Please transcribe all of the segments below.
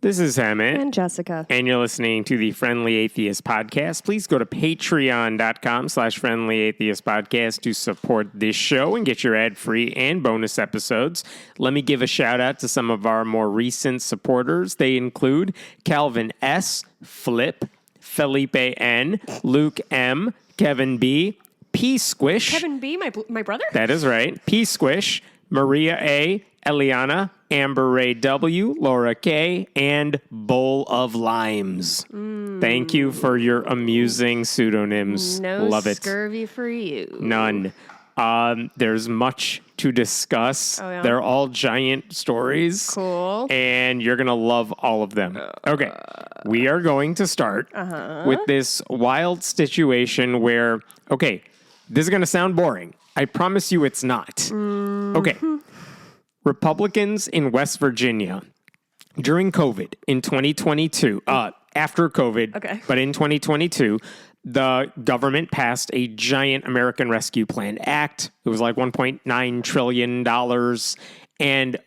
This is Emmett. And Jessica. And you're listening to the Friendly Atheist Podcast. Please go to patreon.com/Friendly Atheist Podcast to support this show and get your ad-free and bonus episodes. Let me give a shout-out to some of our more recent supporters. They include Calvin S., Flip, Felipe N., Luke M., Kevin B., P. Squish. Kevin B., my brother? That is right. P. Squish, Maria A., Eliana, Amber Ray W., Laura K., and Bowl of Limes. Thank you for your amusing pseudonyms. No Love it. scurvy for you. None. There's much to discuss. Oh, yeah? They're all giant stories. Cool. And you're going to love all of them. Okay. We are going to start with this wild situation where, okay, this is going to sound boring. I promise you it's not. Mm-hmm. Okay. Republicans in West Virginia during COVID in 2022, after COVID, but in 2022, the government passed a giant American Rescue Plan Act. It was like $1.9 trillion. And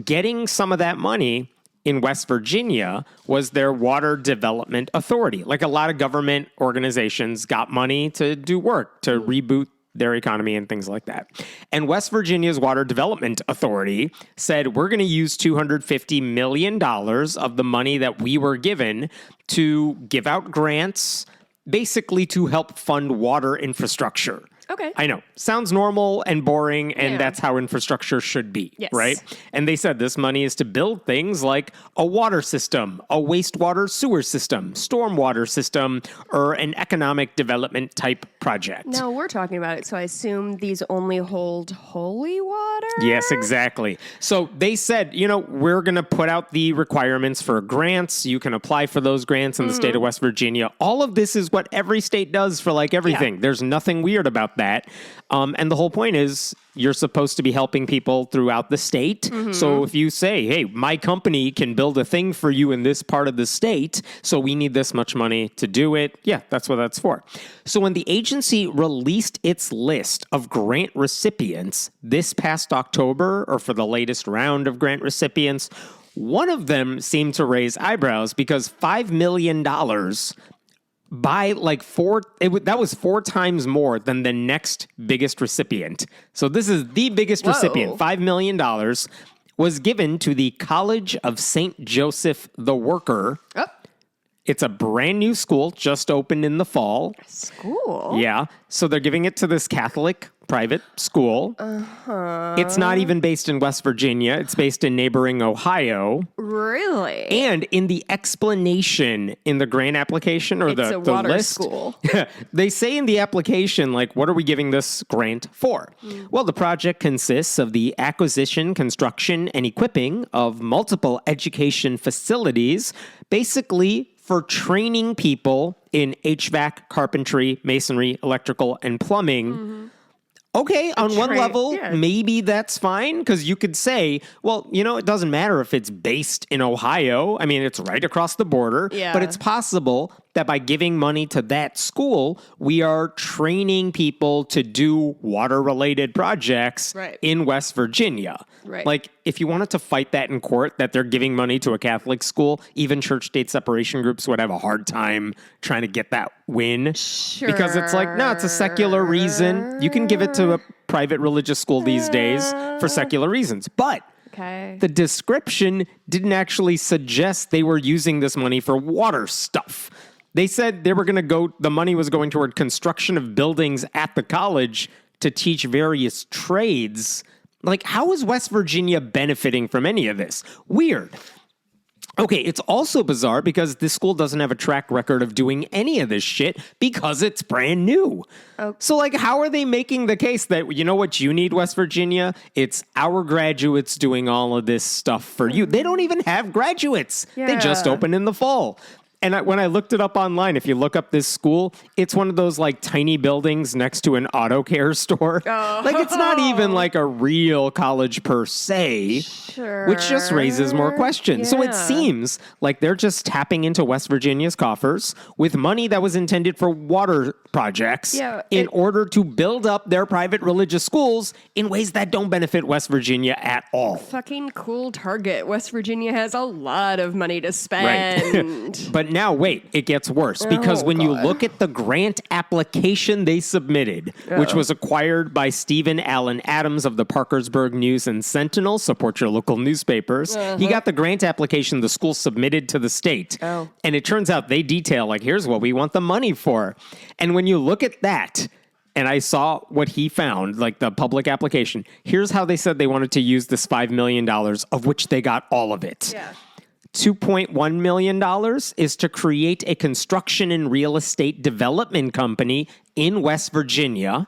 getting some of that money in West Virginia was their Water Development Authority. Like a lot of government organizations got money to do work, to reboot their economy and things like that. And West Virginia's Water Development Authority said, we're going to use $250 million of the money that we were given to give out grants, basically to help fund water infrastructure. Okay. I know. Sounds normal and boring, and that's how infrastructure should be, right? And they said this money is to build things like a water system, a wastewater sewer system, stormwater system, or an economic development type project. No, we're talking about it, so I assume these only hold holy water? Yes, exactly. So they said, we're going to put out the requirements for grants. You can apply for those grants in the state of West Virginia. All of this is what every state does for like everything. There's nothing weird about that. And the whole point is you're supposed to be helping people throughout the state. So if you say, hey, my company can build a thing for you in this part of the state, so we need this much money to do it. Yeah, that's what that's for. So when the agency released its list of grant recipients this past October, or for the latest round of grant recipients, one of them seemed to raise eyebrows because $5 million by like that was 4 times more than the next biggest recipient. So this is the biggest recipient. $5 million was given to the College of St. Joseph the Worker. Oh. It's a brand new school, just opened in the fall. School? Yeah. So they're giving it to this Catholic private school. It's not even based in West Virginia. It's based in neighboring Ohio. Really? And in the explanation in the grant application or it's the water list, school. They say in the application, like, what are we giving this grant for? Well, the project consists of the acquisition, construction, and equipping of multiple education facilities, basically for training people in HVAC, carpentry, masonry, electrical, and plumbing. Okay, on one level, maybe that's fine, because you could say, well, it doesn't matter if it's based in Ohio. I mean, it's right across the border. Yeah. But it's possible that by giving money to that school, we are training people to do water-related projects in West Virginia. Right. Like, if you wanted to fight that in court, that they're giving money to a Catholic school, even church-state separation groups would have a hard time trying to get that win. Sure. Because it's like, no, it's a secular reason. You can give it to a private religious school these days for secular reasons. But the description didn't actually suggest they were using this money for water stuff. They said the money was going toward construction of buildings at the college to teach various trades. Like, how is West Virginia benefiting from any of this? Weird. Okay, it's also bizarre because this school doesn't have a track record of doing any of this shit because it's brand new. So, like, how are they making the case that, you know what you need, West Virginia? It's our graduates doing all of this stuff for you. They don't even have graduates. They just opened in the fall. And when I looked it up online, if you look up this school, it's one of those like tiny buildings next to an auto care store. Oh. Like it's not even like a real college per se, Sure. which just raises more questions. So it Yeah. seems like they're just tapping into West Virginia's coffers with money that was intended for water projects in order to build up their private religious schools in ways that don't benefit West Virginia at all. Fucking cool target. West Virginia has a lot of money to spend. Right. But now, wait, it gets worse because when you look at the grant application they submitted, which was acquired by Stephen Allen Adams of the Parkersburg News and Sentinel, support your local newspapers, he got the grant application the school submitted to the state. And it turns out they detail, like, here's what we want the money for. And when you look at that, and I saw what he found, like the public application, here's how they said they wanted to use this $5 million, of which they got all of it. Yeah. $2.1 million is to create a construction and real estate development company in West Virginia.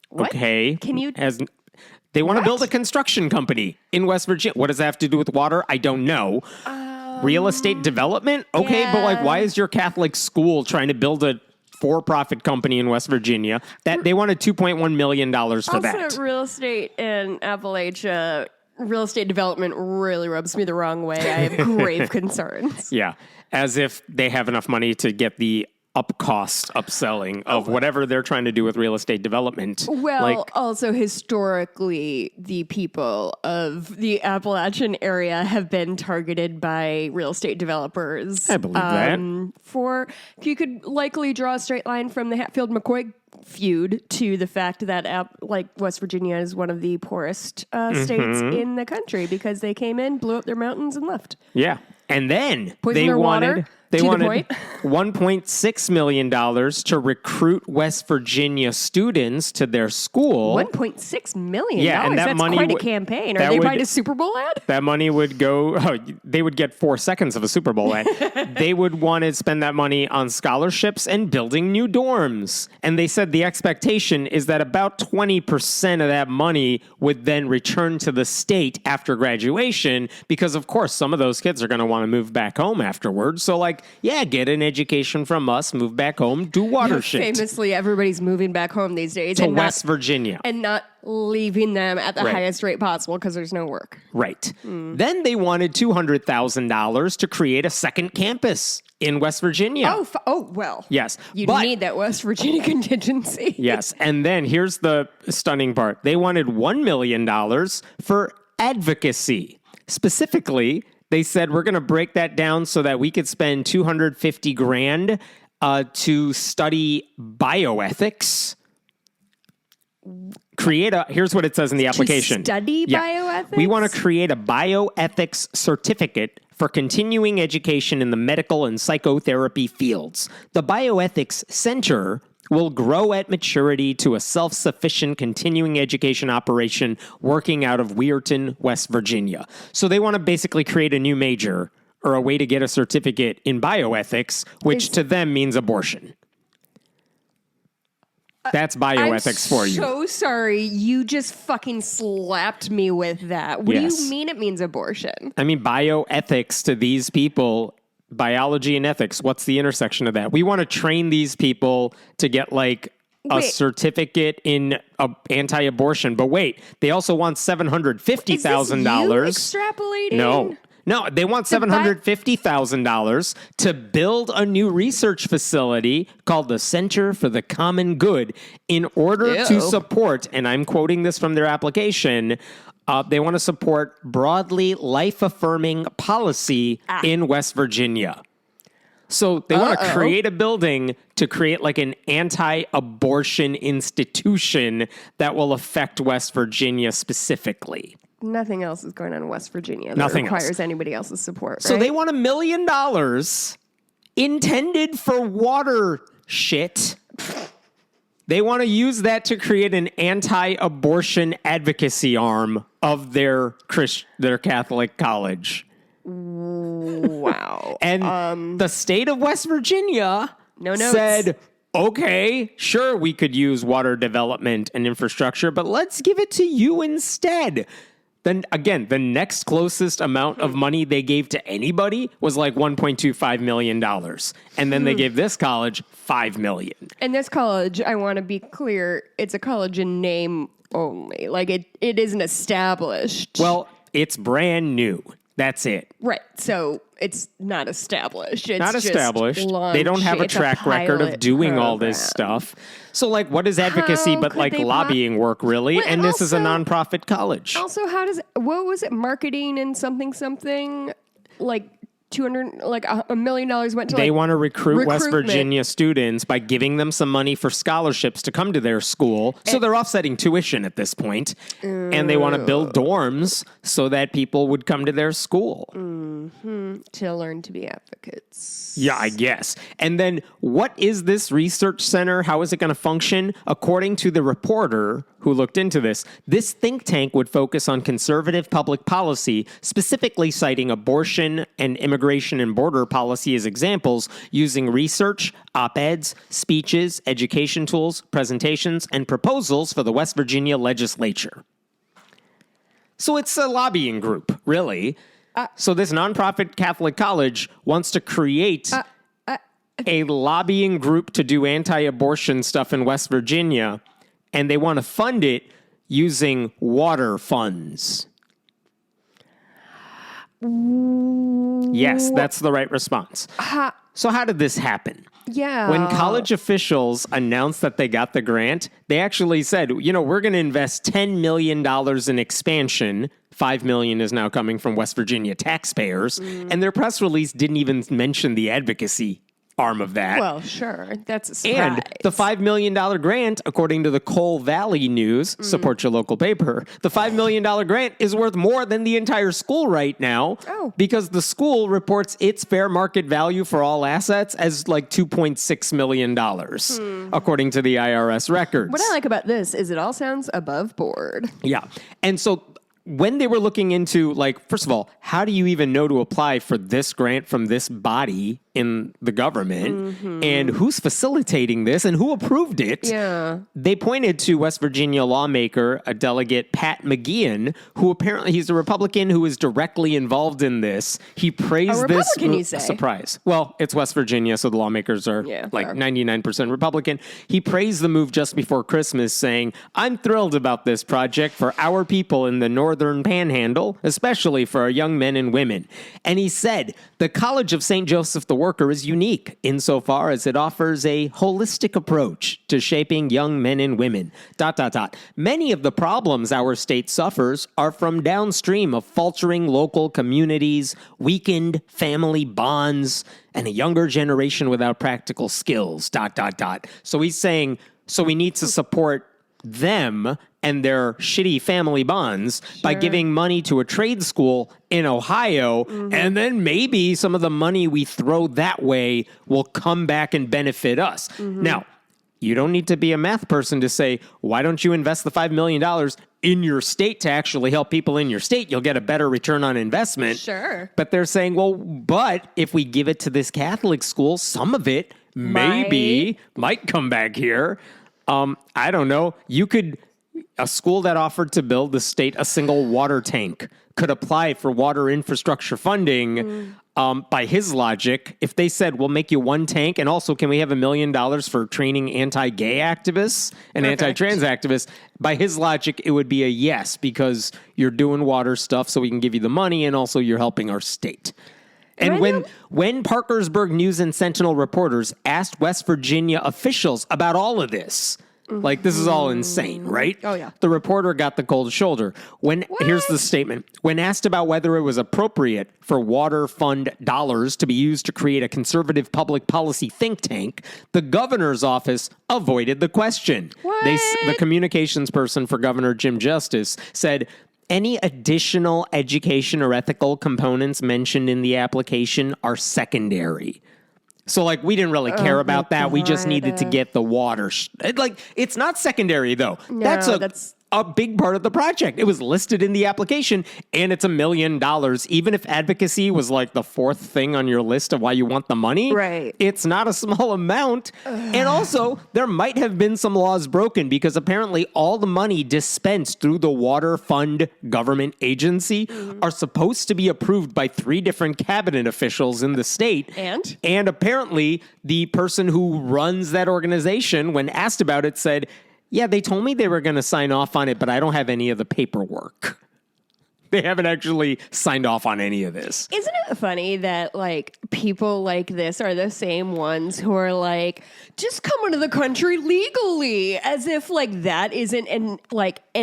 What? Okay. Can you... They want to build a construction company in West Virginia. What does that have to do with water? I don't know. Real estate development? Okay, but like, why is your Catholic school trying to build a for-profit company in West Virginia? That they wanted $2.1 million for that. Also, real estate in Appalachia, real estate development really rubs me the wrong way. I have grave concerns. Yeah, as if they have enough money to get the upselling of whatever they're trying to do with real estate development. Well, also historically, the people of the Appalachian area have been targeted by real estate developers. I believe that. If you could likely draw a straight line from the Hatfield-McCoy feud to the fact that West Virginia is one of the poorest states in the country because they came in, blew up their mountains, and left. Yeah, and then Poison their water. They To the wanted point. $1.6 million to recruit West Virginia students to their school. $1.6 million? Yeah, and that That's money quite a would- campaign. Are that they would- buying a Super Bowl ad? That money would go, they would get 4 seconds of a Super Bowl ad. They would want to spend that money on scholarships and building new dorms. And they said the expectation is that about 20% of that money would then return to the state after graduation because, of course, some of those kids are going to want to move back home afterwards. So, like, yeah, get an education from us, move back home, do water shit. Famously, everybody's moving back home these days. To West Virginia. And not leaving them at the highest rate possible because there's no work. Right. Then they wanted $200,000 to create a second campus in West Virginia. Well. Yes. You but- need that West Virginia contingency. Yes. And then here's the stunning part. They wanted $1 million for advocacy. Specifically, they said we're going to break that down so that we could spend $250,000 to study bioethics. Here's what it says in the application. To study bioethics? We want to create a bioethics certificate for continuing education in the medical and psychotherapy fields. The Bioethics Center will grow at maturity to a self-sufficient continuing education operation working out of Weirton, West Virginia. So they want to basically create a new major or a way to get a certificate in bioethics, which to them means abortion. That's bioethics for you. I'm so sorry. You just fucking slapped me with that. What do you mean it means abortion? I mean, bioethics to these people, biology and ethics, what's the intersection of that? We want to train these people to get like a certificate in anti-abortion. But wait, they also want $750,000. Is this you extrapolating? No, they want $750,000 to build a new research facility called the Center for the Common Good in order to support, and I'm quoting this from their application, they want to support broadly life-affirming policy in West Virginia. So they want to create a building to create like an anti-abortion institution that will affect West Virginia specifically. Nothing else is going on in West Virginia that Nothing requires anybody else's support, So right? they want $1 million intended for water shit. They want to use that to create an anti-abortion advocacy arm of their Catholic college. Wow. And the state of West Virginia notes. said, okay, sure, we could use water development and infrastructure, but let's give it to you instead. Then again, the next closest amount of money they gave to anybody was like $1.25 million. And then they gave this college $5 million. And this college, I want to be clear, it's a college in name only. Like it isn't established. Well, it's brand new. That's it. Right. So it's not established. It's Not just established. launched. They don't have a It's track record of pilot doing all this program. stuff. So, like, what is advocacy How but could like they lobbying work, really? Well, and this is a also- nonprofit college. Also, what was it? Marketing and something like 200, like $1 million went to They like want to recruit West recruitment. Virginia students by giving them some money for scholarships to come to their school. So they're offsetting tuition at this point. And they want to build dorms so that people would come to their school. to learn to be advocates. Yeah, I guess. And then what is this research center? How is it going to function? According to the reporter who looked into this think tank would focus on conservative public policy, specifically citing abortion and immigration and border policy as examples, using research, op-eds, speeches, education tools, presentations, and proposals for the West Virginia legislature. So it's a lobbying group, really. So this nonprofit Catholic college wants to create a lobbying group to do anti-abortion stuff in West Virginia, and they want to fund it using water funds. Yes, that's the right response. So how did this happen? Yeah. When college officials announced that they got the grant, they actually said, we're going to invest $10 million in expansion. $5 million is now coming from West Virginia taxpayers. And their press release didn't even mention the advocacy arm of that. Well, sure. That's a surprise. And the $5 million grant, according to the Cole Valley News, support your local paper, the $5 million grant is worth more than the entire school right now because the school reports its fair market value for all assets as like $2.6 million, according to the IRS records. What I like about this is it all sounds above board. Yeah. And so when they were looking into, first of all, how do you even know to apply for this grant from this body in the government? And who's facilitating this and who approved it? Yeah. They pointed to West Virginia lawmaker, a delegate, Pat McGeehan, who apparently he's a Republican who is directly involved in this. He praised this. Republican, you say? Surprise. Well, it's West Virginia, so the lawmakers are fair. 99% Republican. He praised the move just before Christmas, saying, "I'm thrilled about this project for our people in the Northern Panhandle, especially for our young men and women." And he said, the College of St. Joseph the Worker is unique insofar as it offers a holistic approach to shaping young men and women. ... Many of the problems our state suffers are from downstream of faltering local communities, weakened family bonds, and a younger generation without practical skills. ... So he's saying, so we need to support them and their shitty family bonds by giving money to a trade school in Ohio, and then maybe some of the money we throw that way will come back and benefit us. Now, you don't need to be a math person to say, why don't you invest the $5 million in your state to actually help people in your state? You'll get a better return on investment. Sure. But they're saying, well, but if we give it to this Catholic school, some of it might come back here. I don't know. A school that offered to build the state a single water tank could apply for water infrastructure funding. By his logic, if they said, we'll make you one tank, and also can we have $1 million for training anti-gay activists and anti-trans activists, by his logic, it would be a yes, because you're doing water stuff, so we can give you the money, and also you're helping our state. And when Parkersburg News and Sentinel reporters asked West Virginia officials about all of this, this is all insane, right? Oh, yeah. The reporter got the cold shoulder. Here's the statement. When asked about whether it was appropriate for water fund dollars to be used to create a conservative public policy think tank, the governor's office avoided the question. The communications person for Governor Jim Justice said, any additional education or ethical components mentioned in the application are secondary. So, we didn't really care about that. We just needed to get the water. It's not secondary, though. No, a big part of the project. It was listed in the application, and it's $1 million. Even if advocacy was like the fourth thing on your list of why you want the money, right? It's not a small amount. And also, there might have been some laws broken because apparently all the money dispensed through the Water Fund government agency are supposed to be approved by 3 different cabinet officials in the state. And apparently, the person who runs that organization, when asked about it, said, yeah, they told me they were going to sign off on it, but I don't have any of the paperwork. They haven't actually signed off on any of this. Isn't it funny that, like, people like this are the same ones who are like, just come into the country legally, as if, like, that isn't an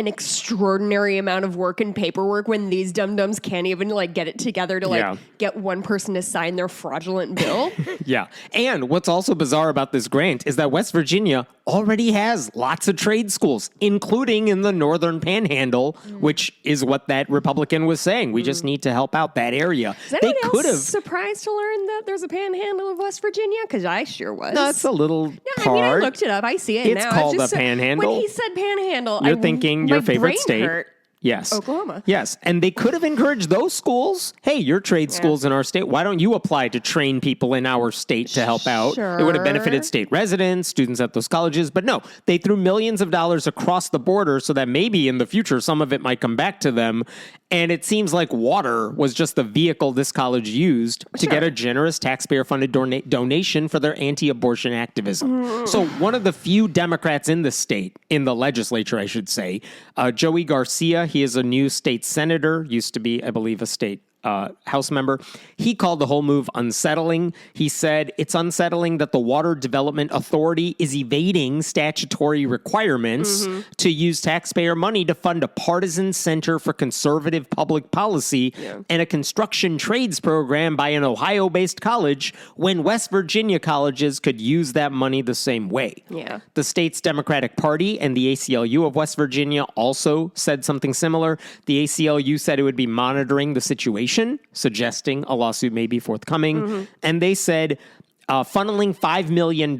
extraordinary amount of work and paperwork when these dum-dums can't even, like, get it together to, get one person to sign their fraudulent bill? Yeah. And what's also bizarre about this grant is that West Virginia already has lots of trade schools, including in the Northern Panhandle, which is what that Republican was saying. We just need to help out that area. Is anyone else surprised to learn that there's a Panhandle of West Virginia? Because I sure was. No, it's a little part. I mean, I looked it up. I see it it's now. It's called the Panhandle. When he said Panhandle, you're thinking your favorite state. Hurt. Yes. Oklahoma. Yes. And they could have encouraged those schools. Hey, your trade schools in our state. Why don't you apply to train people in our state to help out? It would have benefited state residents, students at those colleges. But no, they threw millions of dollars across the border so that maybe in the future some of it might come back to them. And it seems like water was just the vehicle this college used to get a generous taxpayer-funded donation for their anti-abortion activism. So one of the few Democrats in the state, in the legislature, I should say, Joey Garcia, he is a new state senator, used to be, I believe, a state House member. He called the whole move unsettling. He said it's unsettling that the Water Development Authority is evading statutory requirements to use taxpayer money to fund a partisan center for conservative public policy and a construction trades program by an Ohio-based college when West Virginia colleges could use that money the same way. Yeah. The state's Democratic Party and the ACLU of West Virginia also said something similar. The ACLU said it would be monitoring the situation, suggesting a lawsuit may be forthcoming. And they said funneling $5 million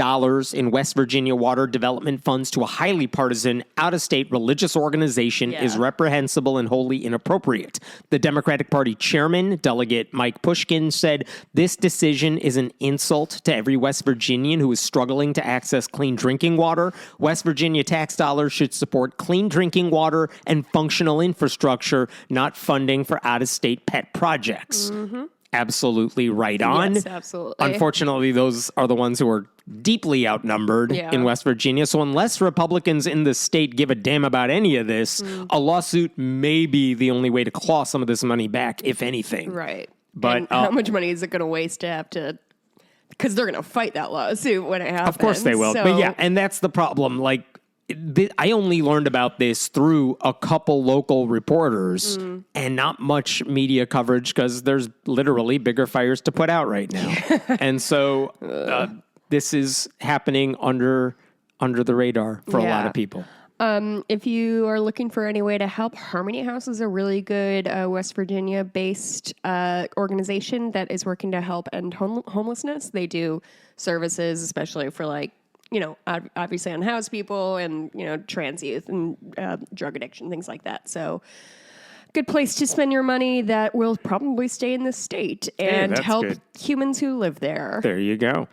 in West Virginia water development funds to a highly partisan, out-of-state religious organization is reprehensible and wholly inappropriate. The Democratic Party chairman, Delegate Mike Pushkin, said this decision is an insult to every West Virginian who is struggling to access clean drinking water. West Virginia tax dollars should support clean drinking water and functional infrastructure, not funding for out-of-state pet projects. Absolutely right on. Yes, absolutely. Unfortunately, those are the ones who are deeply outnumbered in West Virginia. So unless Republicans in the state give a damn about any of this, a lawsuit may be the only way to claw some of this money back, if anything. Right. But and how much money is it going to waste to have to... Because they're going to fight that lawsuit when it happens. Of course they will. So... But yeah, and that's the problem. Like, I only learned about this through a couple local reporters and not much media coverage because there's literally bigger fires to put out right now. And so this is happening under the radar for a lot of people. If you are looking for any way to help, Harmony House is a really good West Virginia-based organization that is working to help end homelessness. They do services, especially for obviously unhoused people and, trans youth and drug addiction, things like that. So good place to spend your money that will probably stay in the state and help humans who live there. There you go.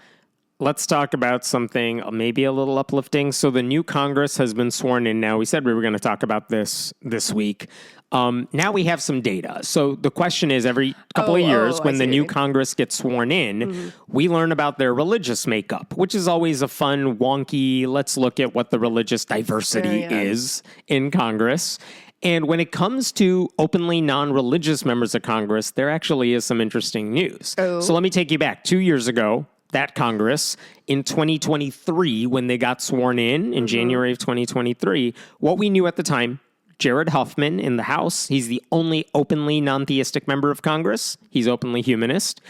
Let's talk about something maybe a little uplifting. So the new Congress has been sworn in now. We said we were going to talk about this week. Now we have some data. So the question is, every couple of years when the new Congress gets sworn in, we learn about their religious makeup, which is always a fun, wonky, let's look at what the religious diversity is in Congress. And when it comes to openly non-religious members of Congress, there actually is some interesting news. So let me take you back 2 years ago. That Congress in 2023, when they got sworn in January of 2023, what we knew at the time, Jared Huffman in the House, he's the only openly non-theistic member of Congress. He's openly humanist.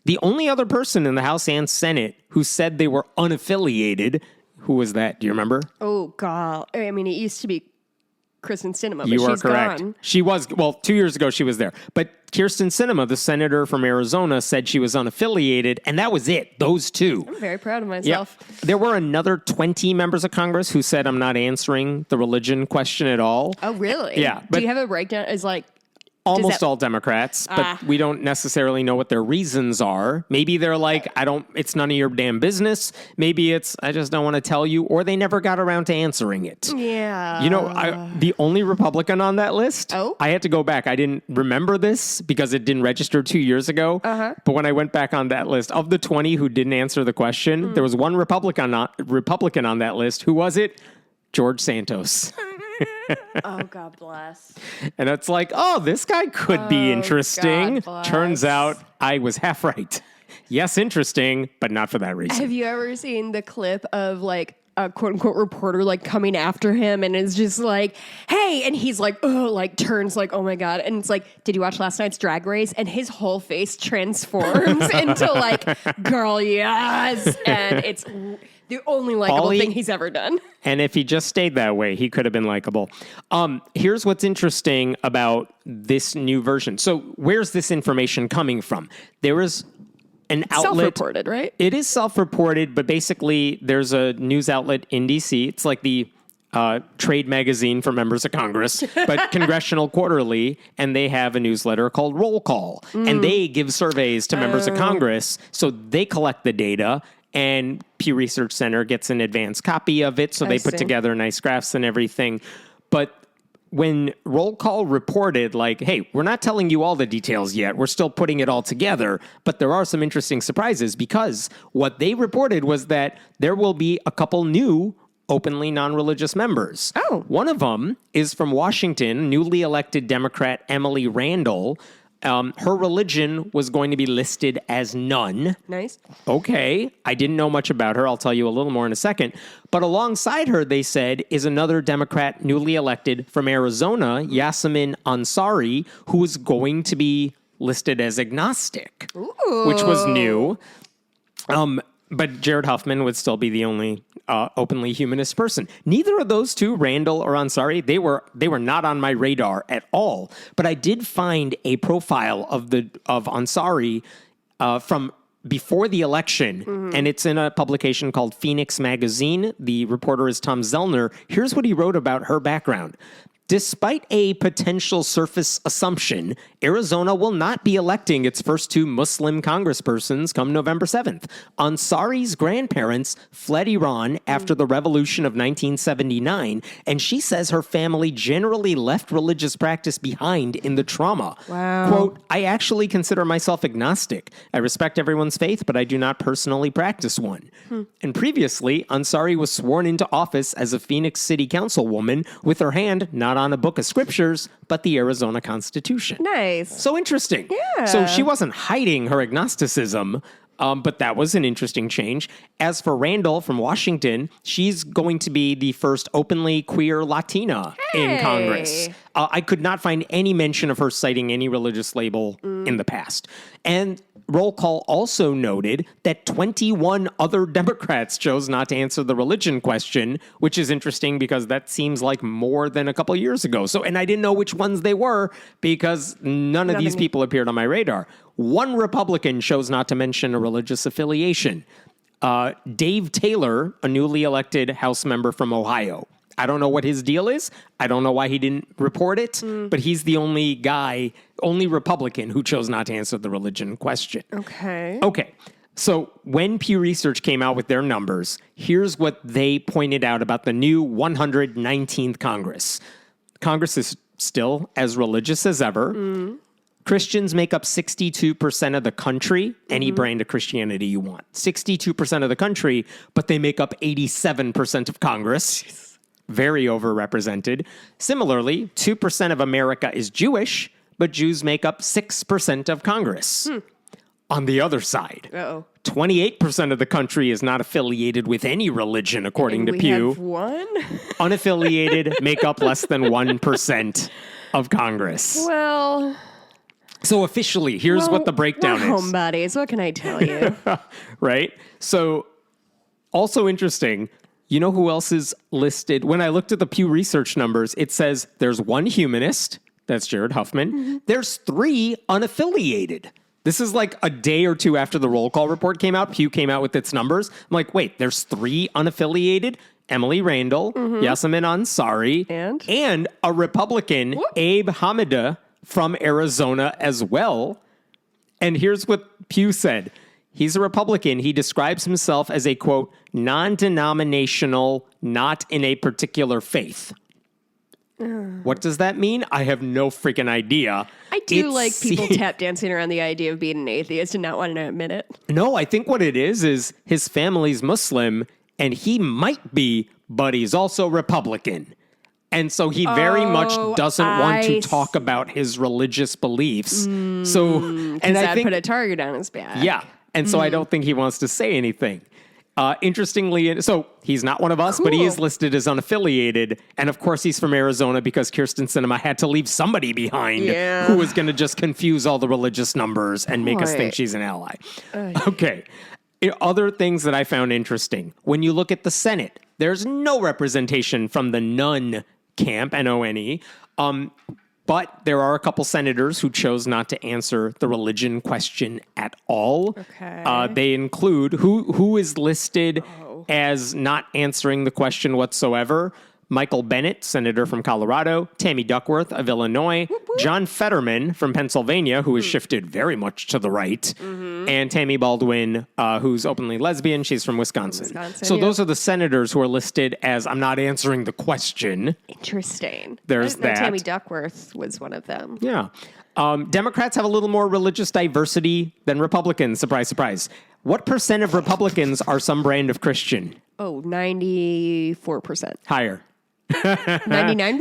The only other person in the House and Senate who said they were unaffiliated, who was that? Do you remember? Oh, God. I mean, it used to be Kristen Sinema, but You are she's correct. gone. She was, 2 years ago she was there. But Kyrsten Sinema, the senator from Arizona, said she was unaffiliated, and that was it. Those two. I'm very proud of Yep. myself. There were another 20 members of Congress who said, I'm not answering the religion question at all. Oh, really? Yeah, Do but- you have a breakdown? Is like, Almost all Democrats, but we don't necessarily know what their reasons are. Maybe they're like, it's none of your damn business. Maybe it's, I just don't want to tell you, or they never got around to answering it. yeah. You know, the only Republican on that list, Oh? I had to go back. I didn't remember this because it didn't register 2 years ago. But when I went back on that list, of the 20 who didn't answer the question, there was one Republican on that list. Who was it? George Santos. Oh, God bless. And it's like, oh, this guy could be interesting. God bless. Turns out I was half right. Yes, interesting, but not for that reason. Have you ever seen the clip of like a quote unquote reporter like coming after him and is just like, hey, and he's like, oh, like turns like, oh my God. And it's like, did you watch last night's Drag Race? And his whole face transforms into like, girl, yes. And it's the only likable thing he's ever done. And if he just stayed that way, he could have been likable. Here's what's interesting about this new version. So where's this information coming from? There is an outlet. Self-reported, right? It is self-reported, but basically there's a news outlet in D.C. It's like the trade magazine for members of Congress, but Congressional Quarterly, and they have a newsletter called Roll Call. And they give surveys to members of Congress, so they collect the data, and Pew Research Center gets an advance copy of it, so they put together nice graphs and everything. But when Roll Call reported, like, hey, we're not telling you all the details yet, we're still putting it all together, but there are some interesting surprises, because what they reported was that there will be a couple new openly non-religious members. Oh. One of them is from Washington, newly elected Democrat Emily Randall. Her religion was going to be listed as none. Nice. Okay, I didn't know much about her. I'll tell you a little more in a second. But alongside her, they said, is another Democrat newly elected from Arizona, Yasemin Ansari, who is going to be listed as agnostic, which was new. But Jared Huffman would still be the only openly humanist person. Neither of those two, Randall or Ansari, they were not on my radar at all. But I did find a profile of Ansari from before the election, and it's in a publication called Phoenix Magazine. The reporter is Tom Zellner. Here's what he wrote about her background. Despite a potential surface assumption, Arizona will not be electing its first two Muslim congresspersons come November 7th. Ansari's grandparents fled Iran after the revolution of 1979, and she says her family generally left religious practice behind in the trauma. Wow. Quote, I actually consider myself agnostic. I respect everyone's faith, but I do not personally practice one. And previously, Ansari was sworn into office as a Phoenix City Councilwoman with her hand not on a book of scriptures, but the Arizona Constitution. Nice. So interesting. Yeah. So she wasn't hiding her agnosticism, but that was an interesting change. As for Randall from Washington, she's going to be the first openly queer Latina in Congress. I could not find any mention of her citing any religious label in the past. And Roll Call also noted that 21 other Democrats chose not to answer the religion question, which is interesting because that seems like more than a couple years ago. So, and I didn't know which ones they were because none of these people appeared on my radar. One Republican chose not to mention a religious affiliation. Dave Taylor, a newly elected House member from Ohio. I don't know what his deal is. I don't know why he didn't report it, but he's the only Republican who chose not to answer the religion question. Okay. So when Pew Research came out with their numbers, here's what they pointed out about the new 119th Congress. Congress is still as religious as ever. Christians make up 62% of the country, any brand of Christianity you want. 62% of the country, but they make up 87% of Congress. Very overrepresented. Similarly, 2% of America is Jewish, but Jews make up 6% of Congress. On the other side, 28% of the country is not affiliated with any religion, according to Pew. Have one? Unaffiliated make up less than 1% of Congress. Well... So officially, here's what the breakdown we're is. Homebodies, what can I tell you? Right? So, also interesting, You know who else is listed? When I looked at the Pew Research numbers, it says there's one humanist. That's Jared Huffman. Mm-hmm. There's 3 unaffiliated. This is like a day or two after the roll call report came out. Pew came out with its numbers. I'm like, wait, there's 3 unaffiliated. Emily Randall, Yasemin Ansari, and a Republican, Abe Hamida, from Arizona as well. And here's what Pew said. He's a Republican. He describes himself as a, quote, non-denominational, not in a particular faith. What does that mean? I have no freaking idea. I do like people tap dancing around the idea of being an atheist and not wanting to admit it. No, I think what it is his family's Muslim, and he might be, but he's also Republican. And so he very much doesn't want to talk about his religious beliefs. And I think put a target on his back. Yeah. And so I don't think he wants to say anything. Interestingly, so he's not one of us, but he is listed as unaffiliated. And of course, he's from Arizona because Kirsten Sinema had to leave somebody behind who was going to just confuse all the religious numbers and make us think she's an ally. Okay. Other things that I found interesting. When you look at the Senate, there's no representation from the none camp, N-O-N-E. But there are a couple senators who chose not to answer the religion question at all. Okay. They include who is listed as not answering the question whatsoever. Michael Bennet, senator from Colorado, Tammy Duckworth of Illinois, John Fetterman from Pennsylvania, who has shifted very much to the right, and Tammy Baldwin, who's openly lesbian. She's from Wisconsin. So those are the senators who are listed as I'm not answering the question. Interesting. There's that. Tammy Duckworth was one of them. Yeah. Democrats have a little more religious diversity than Republicans. Surprise, surprise. What percent of Republicans are some brand of Christian? 94%. Higher. 99%?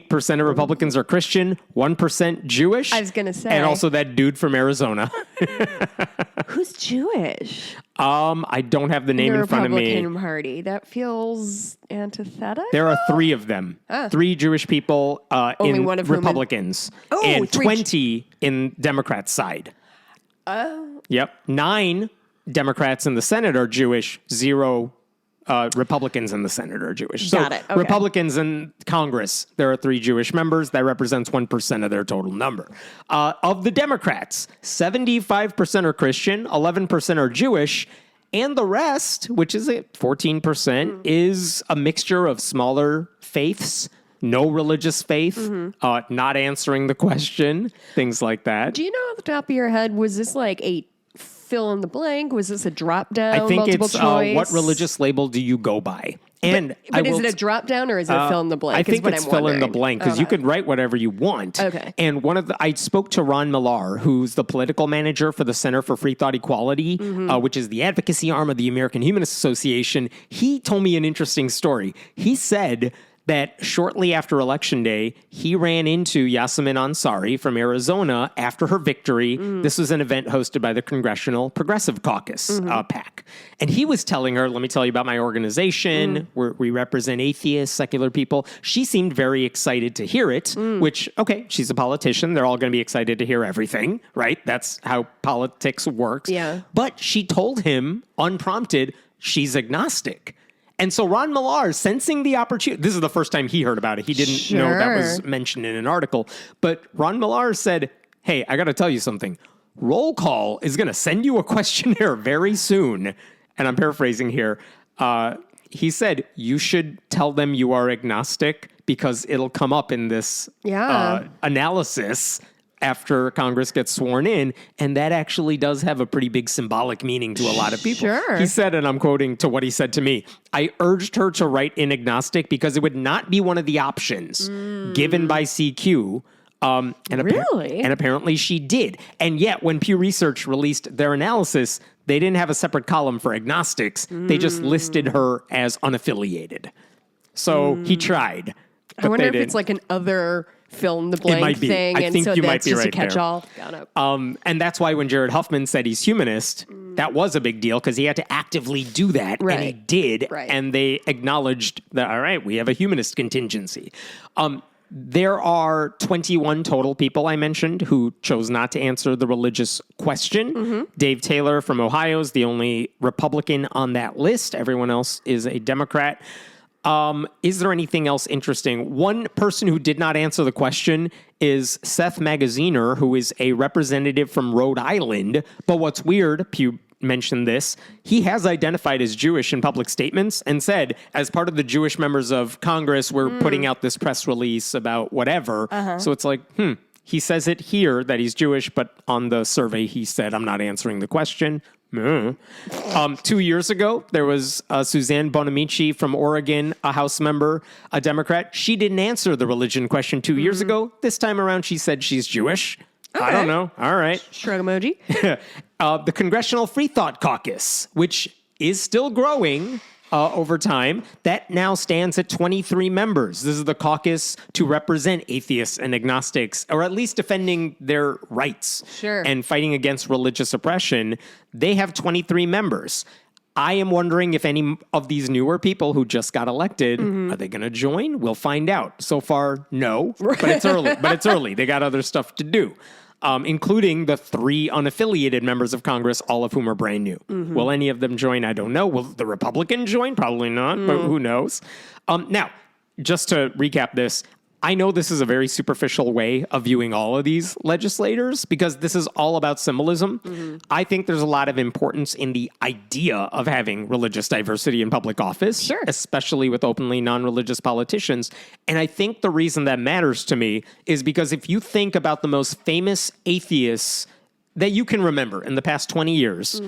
98% of Republicans are Christian, 1% Jewish. I was going to say. And also that dude from Arizona. Who's Jewish? I don't have the name in front of me. The Republican Party. That feels antithetic. There are 3 of them. 3 Jewish people in one of Republicans. And 20 in Democrats' side. Yep. 9 Democrats in the Senate are Jewish, 0 Republicans in the Senate are Jewish. Got it. Okay. Republicans in Congress, there are 3 Jewish members. That represents 1% of their total number. Of the Democrats, 75% are Christian, 11% are Jewish, and the rest, which is 14%, is a mixture of smaller faiths, no religious faith, not answering the question, things like that. Do you know off the top of your head, was this like a fill in the blank? Was this a drop down? I think multiple it's choice? What religious label do you go by? And but is it a drop down or is it a fill in the blank? I think it's fill in the blank because you could write whatever you want. Okay. And I spoke to Ron Millar, who's the political manager for the Center for Free Thought Equality, which is the advocacy arm of the American Humanist Association. He told me an interesting story. He said that shortly after Election Day, he ran into Yasemin Ansari from Arizona after her victory. This was an event hosted by the Congressional Progressive Caucus, PAC. And he was telling her, let me tell you about my organization. We represent atheists, secular people. She seemed very excited to hear it, which, okay, she's a politician. They're all going to be excited to hear everything, right? That's how politics works. Yeah. But she told him, unprompted, she's agnostic. And so Ron Millar, sensing the opportunity, this is the first time he heard about it. He didn't know that was mentioned in an article. But Ron Millar said, hey, I got to tell you something. Roll Call is going to send you a questionnaire very soon. And I'm paraphrasing here. He said, you should tell them you are agnostic because it'll come up in this analysis after Congress gets sworn in, and that actually does have a pretty big symbolic meaning to a lot of people. Sure. He said, and I'm quoting to what he said to me, I urged her to write in agnostic because it would not be one of the options given by CQ. Really? And apparently she did. And yet, when Pew Research released their analysis, they didn't have a separate column for agnostics. They just listed her as unaffiliated. So he tried. I wonder if it's like an other fill in the blank thing. I think you might be right a catch-all. Got it. And that's why when Jared Huffman said he's humanist, that was a big deal because he had to actively do that. Right. And he did. Right. And they acknowledged that, all right, we have a humanist contingency. There are 21 total people I mentioned who chose not to answer the religious question. Dave Taylor from Ohio is the only Republican on that list. Everyone else is a Democrat. Is there anything else interesting? One person who did not answer the question is Seth Magaziner, who is a representative from Rhode Island. But what's weird, Pew mentioned this, he has identified as Jewish in public statements and said, as part of the Jewish members of Congress, we're putting out this press release about whatever. So it's like, he says it here that he's Jewish, but on the survey he said, I'm not answering the question. 2 years ago, there was Suzanne Bonamici from Oregon, a House member, a Democrat. She didn't answer the religion question 2 years ago. This time around, she said she's Jewish. Okay. I don't know. All right. Shrug emoji. The Congressional Free Thought Caucus, which is still growing over time, that now stands at 23 members. This is the caucus to represent atheists and agnostics, or at least defending their rights and fighting against religious oppression. They have 23 members. I am wondering if any of these newer people who just got elected, are they going to join? We'll find out. So far, no, but it's early. They got other stuff to do, including the 3 unaffiliated members of Congress, all of whom are brand new. Will any of them join? I don't know. Will the Republican join? Probably not, but who knows? Now, just to recap this, I know this is a very superficial way of viewing all of these legislators because this is all about symbolism. I think there's a lot of importance in the idea of having religious diversity in public office, especially with openly non-religious politicians. And I think the reason that matters to me is because if you think about the most famous atheists that you can remember in the past 20 years,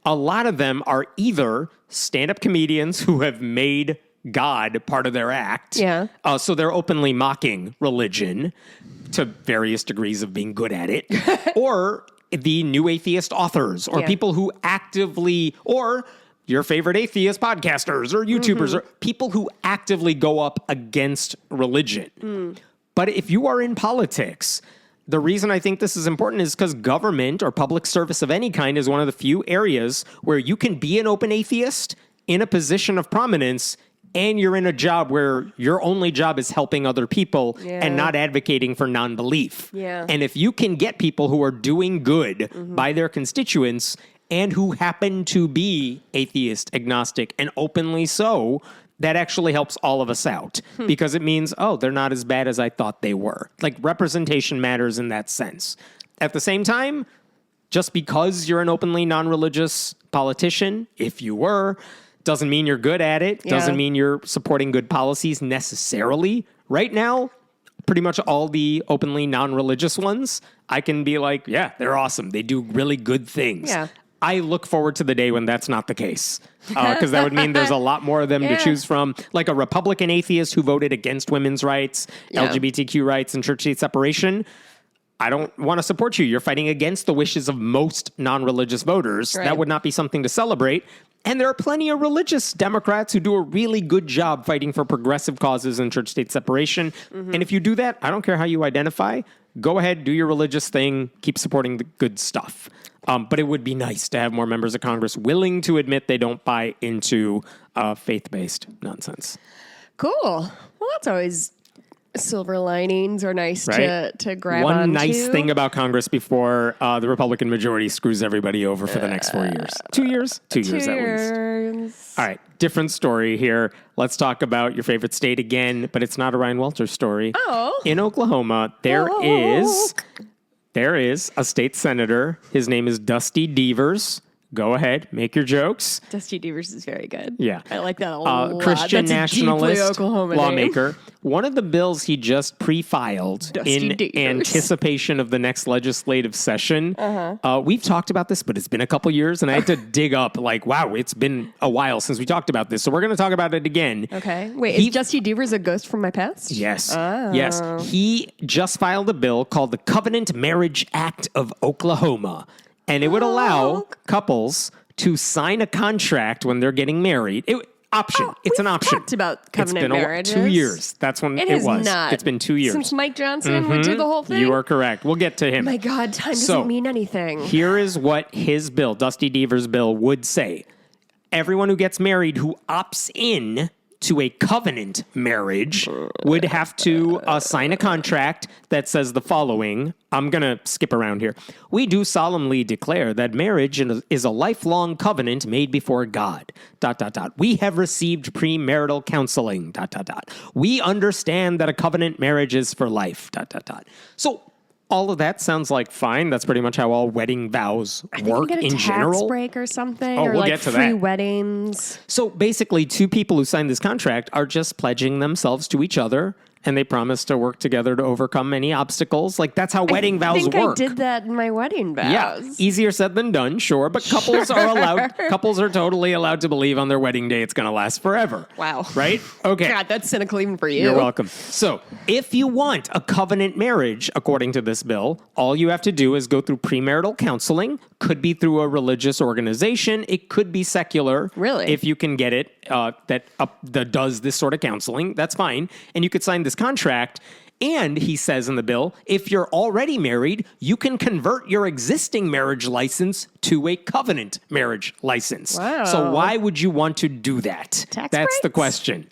a lot of them are either stand-up comedians who have made God part of their act. So they're openly mocking religion to various degrees of being good at it. Or the new atheist authors or people who actively, or your favorite atheist podcasters or YouTubers or people who actively go up against religion. But if you are in politics, the reason I think this is important is because government or public service of any kind is one of the few areas where you can be an open atheist in a position of prominence and you're in a job where your only job is helping other people and not advocating for non-belief. And if you can get people who are doing good by their constituents and who happen to be atheist, agnostic, and openly so, that actually helps all of us out because it means, oh, they're not as bad as I thought they were. Like, representation matters in that sense. At the same time, just because you're an openly non-religious politician, if you were, doesn't mean you're good at it. Doesn't mean you're supporting good policies necessarily. Right now, pretty much all the openly non-religious ones, I can be like, yeah, they're awesome. They do really good things. I look forward to the day when that's not the case, because that would mean there's a lot more of them to choose from. Like a Republican atheist who voted against women's rights, LGBTQ rights, and church-state separation. I don't want to support you. You're fighting against the wishes of most non-religious voters. That would not be something to celebrate. And there are plenty of religious Democrats who do a really good job fighting for progressive causes and church-state separation. And if you do that, I don't care how you identify. Go ahead, do your religious thing, keep supporting the good stuff. But it would be nice to have more members of Congress willing to admit they don't buy into faith-based nonsense. Cool. Well, that's always silver linings are nice to grab One onto. nice thing about Congress before the Republican majority screws everybody over for the next 4 years. 2 years? 2 years at least. All right, different story here. Let's talk about your favorite state again, but it's not a Ryan Welter story. In Oklahoma, there is a state senator. His name is Dusty Devers. Go ahead, make your jokes. Dusty Devers is very good. Yeah. I like that a lot. Christian That's nationalist lawmaker. Name. One of the bills he just pre-filed in anticipation of the next legislative session. We've talked about this, but it's been a couple years, and I had to dig up, like, wow, it's been a while since we talked about this. So we're going to talk about it again. Okay. Wait, is Dusty Devers a ghost from my past? Yes. Yes. He just filed a bill called the Covenant Marriage Act of Oklahoma. And it would allow couples to sign a contract when they're getting married. It's an option. Talked about covenant marriages. 2 years. That's when it was. Not. It's been 2 years. Since Mike Johnson went through the whole thing? You are correct. We'll get to him. My God, time doesn't mean anything. Here is what his bill, Dusty Devers' bill, would say. Everyone who gets married who opts in to a covenant marriage would have to sign a contract that says the following. I'm going to skip around here. We do solemnly declare that marriage is a lifelong covenant made before God. ... We have received premarital counseling. ... We understand that a covenant marriage is for life. ... So all of that sounds like fine. That's pretty much how all wedding vows work in general. Tax break or something, Oh, or we'll like get to free that. weddings. So basically, two people who signed this contract are just pledging themselves to each other, and they promise to work together to overcome any obstacles. Like, that's how wedding vows work. I did that in my wedding vows. Yeah, easier said than done, sure, but couples are allowed. Couples are totally allowed to believe on their wedding day it's going to last forever. Wow. Right? Okay. God, that's cynical even for you. You're welcome. So, if you want a covenant marriage, according to this bill, all you have to do is go through premarital counseling. Could be through a religious organization. It could be secular. Really? If you can get it that does this sort of counseling, that's fine. And you could sign this contract. And he says in the bill, if you're already married, you can convert your existing marriage license to a covenant marriage license. Wow. So why would you want to do that? Tax That's the breaks? question.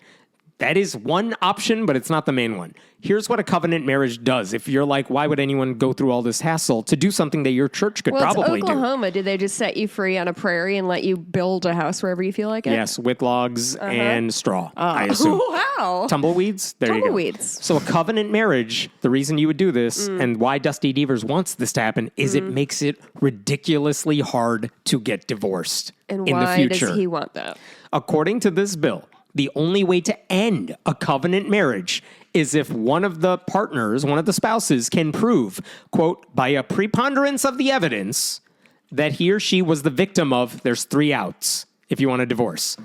That is one option, but it's not the main one. Here's what a covenant marriage does. If you're like, why would anyone go through all this hassle to do something that your church could probably it's do? Oklahoma. Did they just set you free on a prairie and let you build a house wherever you feel like it? Yes, with logs and straw, I assume. Wow. Tumbleweeds? There Tumbleweeds. you go. So a covenant marriage, the reason you would do this and why Dusty Devers wants this to happen is it makes it ridiculously hard to get divorced And in the why future. does he want that? According to this bill, the only way to end a covenant marriage is if one of the partners, one of the spouses, can prove, quote, by a preponderance of the evidence that he or she was the victim of, there's 3 outs if you want a divorce.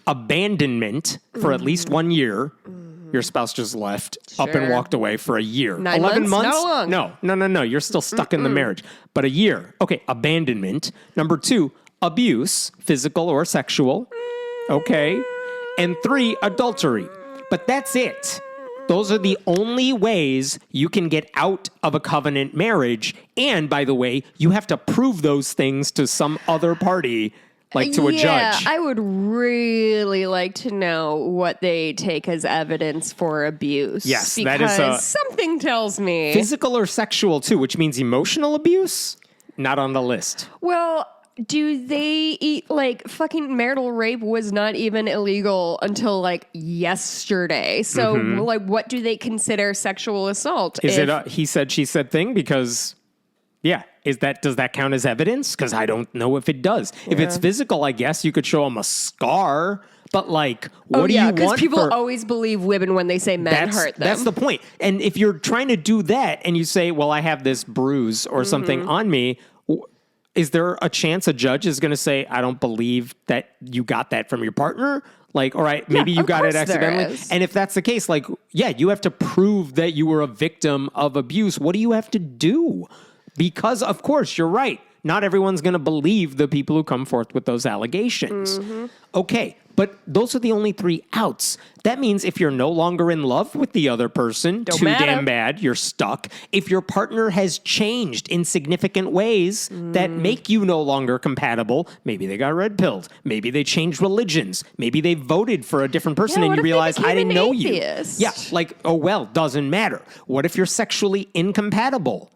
Abandonment for at least 1 year. Your spouse just left up and Sure. walked away for a year. 9 11 months? months? Not long. No. You're still stuck in the marriage. But a year. Okay, abandonment. Number 2, abuse, physical or sexual. Okay. And 3, adultery. But that's it. Those are the only ways you can get out of a covenant marriage. And by the way, you have to prove those things to some other party, like to a judge. I would really like to know what they take as evidence for abuse. Yes, because that is something tells me. Physical or sexual too, which means emotional abuse? Not on the list. Well, do they eat like fucking marital rape was not even illegal until like yesterday. So like what do they consider sexual assault? Is it a he said, she said thing? Because, yeah, does that count as evidence? Because I don't know if it does. If it's physical, I guess you could show them a scar. But like, what do you want? Because people always believe women when they say men hurt them. That's the point. And if you're trying to do that and you say, well, I have this bruise or something on me, is there a chance a judge is going to say, I don't believe that you got that from your partner? Like, all right, maybe you got it accidentally. And if that's the case, like, yeah, you have to prove that you were a victim of abuse. What do you have to do? Because, of course, you're right. Not everyone's going to believe the people who come forth with those allegations. Okay, but those are the only 3 outs. That means if you're no longer in love with the other person, too damn bad, you're stuck. If your partner has changed in significant ways that make you no longer compatible, maybe they got red-pilled, maybe they changed religions, maybe they voted for a different person and you realize, I didn't know you. Yeah, like, oh well, doesn't matter. What if you're sexually incompatible?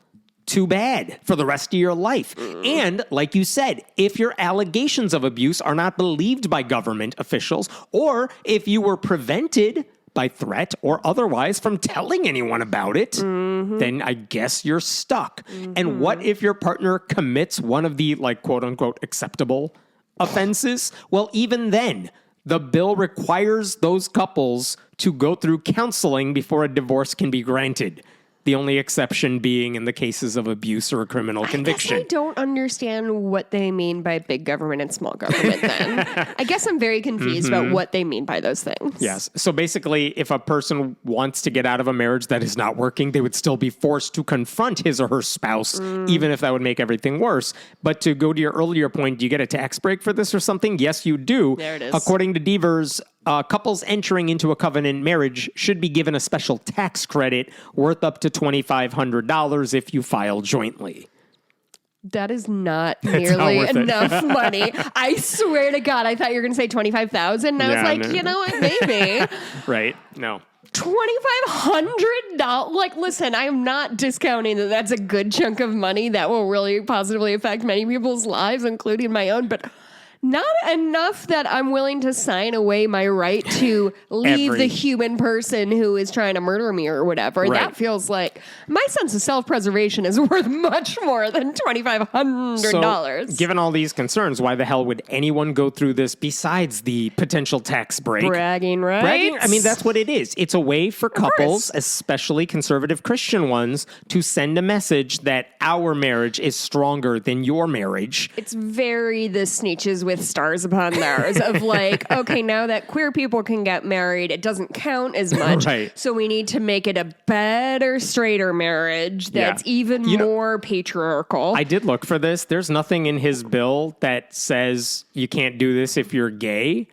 Too bad for the rest of your life. And like you said, if your allegations of abuse are not believed by government officials, or if you were prevented by threat or otherwise from telling anyone about it, then I guess you're stuck. And what if your partner commits one of the, like, quote unquote, acceptable offenses? Well, even then, the bill requires those couples to go through counseling before a divorce can be granted. The only exception being in the cases of abuse or a criminal conviction. I guess I don't understand what they mean by big government and small government then. I guess I'm very confused about what they mean by those things. Yes. So basically, if a person wants to get out of a marriage that is not working, they would still be forced to confront his or her spouse, even if that would make everything worse. But to go to your earlier point, do you get a tax break for this or something? Yes, you do. There it is. According to Devers, couples entering into a covenant marriage should be given a special tax credit worth up to $2,500 if you file jointly. That is not not nearly worth it. enough money. I swear to God, I thought you were going to say 25,000. I was like, no. you know what, maybe. Right? No. $2,500. Like, listen, I am not discounting that that's a good chunk of money that will really positively affect many people's lives, including my own, but not enough that I'm willing to sign away my right to leave the human person who is trying to murder me or whatever. Right. That feels like my sense of self-preservation is worth much more than $2,500. So, given all these concerns, why the hell would anyone go through this besides the potential tax break? Bragging rights? Bragging, I mean, that's what it is. It's a way for couples, especially conservative Christian ones, to send a message that our marriage is stronger than your marriage. It's very the Sneetches with stars upon theirs of like, okay, now that queer people can get married, it doesn't count as much. Right. So we need to make it a better, straighter marriage that's even more patriarchal. I did look for this. There's nothing in his bill that says you can't do this if you're gay,